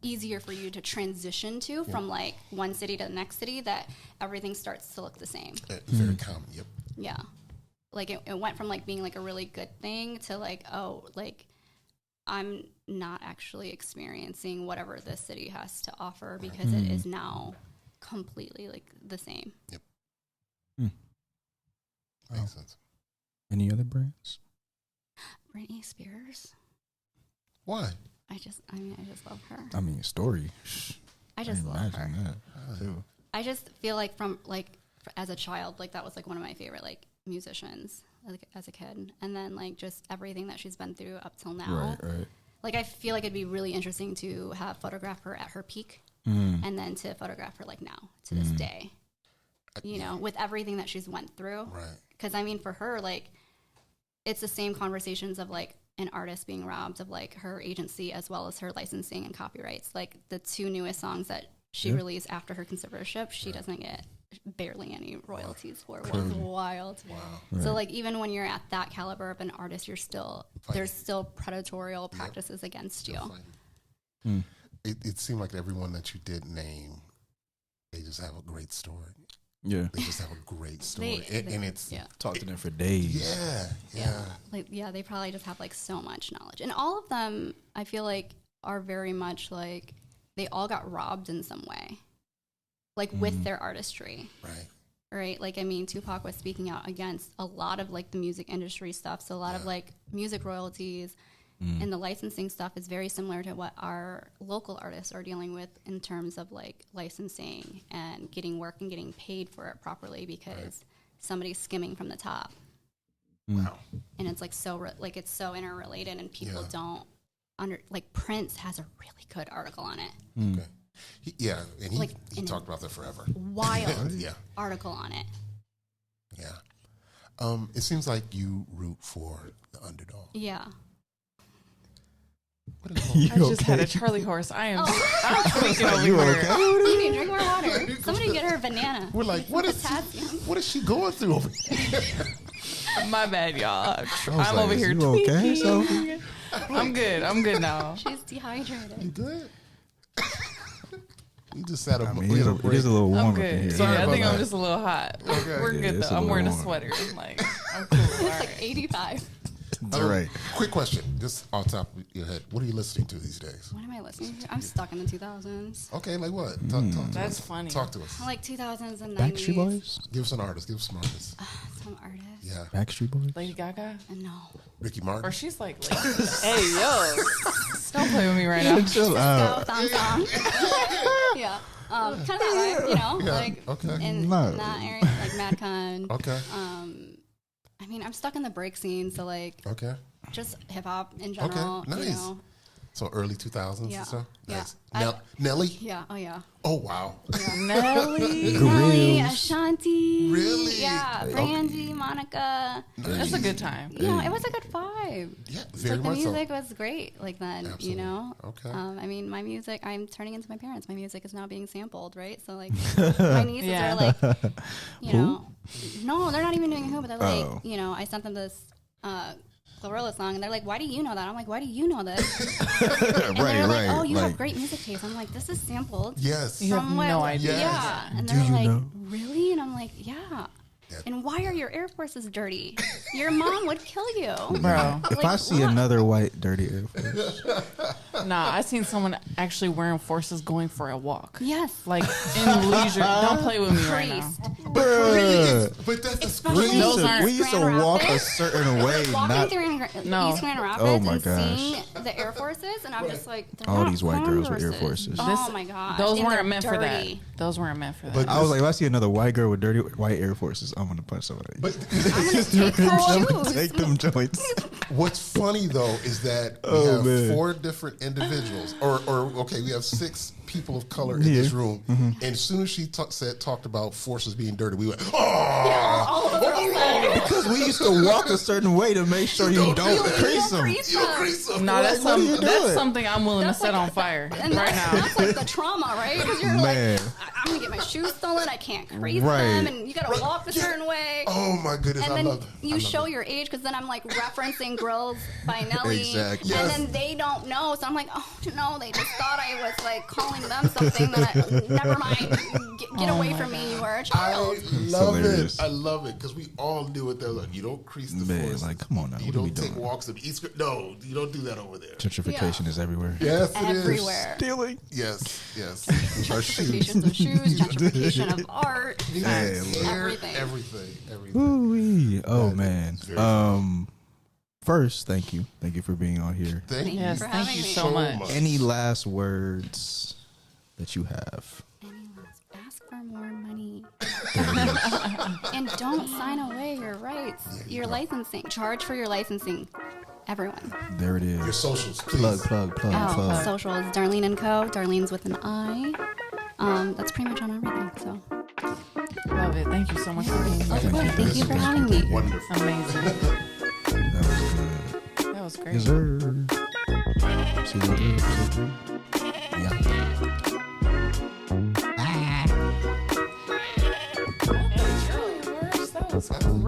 easier for you to transition to from like one city to the next city, that everything starts to look the same. Very common. Yep. Yeah. Like it went from like being like a really good thing to like, oh, like I'm not actually experiencing whatever this city has to offer because it is now completely like the same. Yep. Mm. Makes sense. Any other brands? Britney Spears. Why? I just love her. I mean, story. I just love her. Imagine that. Too. I just feel like from like as a child, like that was like one of my favorite like musicians like, as a kid, and then like just everything that she's been through up till now. Right. Like I feel like it'd be really interesting to have photograph her at her peak, and then to photograph her like now to this day. You know, with everything that she's went through. Right. Because I mean, for her, like it's the same conversations of like an artist being robbed of like her agency as well as her licensing and copyrights. Like the two newest songs that she released after her conservatorship, she doesn't get barely any royalties for, which is wild. Wow. So like even when you're at that caliber of an artist, you're still there's still predatorial practices against you. It seemed like everyone that you did name, they just have a great story. Yeah. They just have a great story, and it's Talk to them for days. yeah. Like, they probably just have like so much knowledge, and all of them, I feel like, are very much like they all got robbed in some way, like with their artistry. Right. Like, I mean, Tupac was speaking out against a lot of like the music industry stuff. So a lot of like music royalties and the licensing stuff is very similar to what our local artists are dealing with in terms of like licensing and getting work and getting paid for it properly because somebody's skimming from the top. Wow. And it's like it's so interrelated, and people don't like Prince has a really good article on it. Okay. He talked about that forever. Wild article on it. Yeah. It seems like you root for the underdog. Yeah. What is I just had a Charlie horse. I'm tweaking over You here. okay? You need to drink more water. Somebody get her a banana. We're like, what is she going through over here? My bad, y'all. I'm like, over here you okay, tweaking. Sophie? I'm good now. She's dehydrated. You good? You just sat up. It is a little warm I'm up in good. here. Sorry Yeah, I about think I'm that. just a little hot. We're Yeah, good it's though. a I'm wearing a little warm. sweater. Like, I'm cool. All It's like right. 85. It's all right. Quick question, just off the top of your head. What are you listening to these days? What am I listening to? I'm stuck in the 2000s. Okay, like what? Talk to That's us. funny. Talk to us. Like 2000s and 90s. Backstreet Boys? Give us an artist. Give us some artists. Some artists. Yeah. Backstreet Boys? Lady Gaga? No. Ricky Martin. Or she's like, hey, yo. Don't play with me right now. Chill Go, out. thong song. Yeah. Kind of that way, you know? Yeah, Like, okay. in No. that area, like Madcon. Okay. I mean, I'm stuck in the break scene, so like, Okay. just hip hop in general. Okay. Nice. You know? So early 2000s Yeah. and stuff? Yeah. Nice. Nelly? Yeah. Oh, yeah. Oh, wow. Nelly. Nelly, Grills. Ashanti. Really? Yeah. Okay. Brandy, Monica. That's a good time. You know, it was a good vibe. Yeah, It's very like the much so. music was great like then, Absolutely. you know? Okay. I mean, my music, I'm turning into my parents. My music is now being sampled, right? So, like, my nieces Yeah. are like, you know, no, they're not even doing who, but they're like, Oh. you know, I sent them this Glorilla song, and they're like, why do you know that? I'm like, why do you know this? And they're like, oh, you have great music taste. I'm like, this is sampled. Yes. You have from no what- idea. Yeah. And Do they're you like, know? really? And I'm like, yeah. Yeah. And why are your Air Forces dirty? Your mom would kill you. Bro. If Like, I see what? another white dirty Air Force, Nah, I seen someone actually wearing forces going for a walk. Yes. Like in leisure. Don't play with me right now. Priest. bruh, But that's the Especially screen. Those aren't- we used to Grand walk a Rapids. certain way, Walking not through No. East Grand Rapids Oh my and gosh. seeing the Air Forces, and I'm just like, they're All not these white girls with Air Forces. Forces. Oh my god, Those and they're weren't meant for that. dirty. Those weren't meant for that. But I was like, if I see another white girl with dirty white Air Forces, I'm gonna punch somebody. But Take her shoes. Take them joints. what's funny though is that we Oh, have man. 4 different individuals, or okay, we have 6 people of color in this room, and as soon as she talked about forces being dirty, we went, oh, Because we used to walk a certain way to make sure you don't crease them. you don't crease them. No, that's what are you that's doing? something I'm willing That's to set like- on fire And right that's, now. that's like the trauma, right? Because you're Man. like, I'm gonna get my shoes stolen. I can't crease Right. them, and you gotta walk a certain way. Oh my goodness, And I then love it. you show your age because then I'm like referencing Grills by Nelly. Exactly. And Yes. then they don't know. So I'm like, oh no, they just thought I was like calling them something that I, never mind. Get away from me. You were a I child. love hilarious. it. I love it because we all knew it. They were like, you don't crease the Man, forces. like, come on now, You what are we don't take doing? walks in the East. No, you don't do that over there. Gentrification is everywhere. Yes, it is. Everywhere. Stealing. Yes, yes. Our Gentrification of shoes, gentrification of art, Man, everything. Everything. Ooh-wee. Oh Yeah, man. it's very First, thank you for being on here. Thank Yes, you. thank you me. so much. Any last words that you have? Anyways, ask for more money. And don't sign away your rights, your licensing. Charge for your licensing. Everyone. There it Your is. socials, please. Plug. Oh, social is Darlene and Co. Darlene's with an I. That's pretty much on everything. So, Love it. Thank you so much for being here. thank you for having me. Wonderful. Amazing. That was good. That was great. Yes, sir. Season 3, episode 3. Yeah. That was crazy.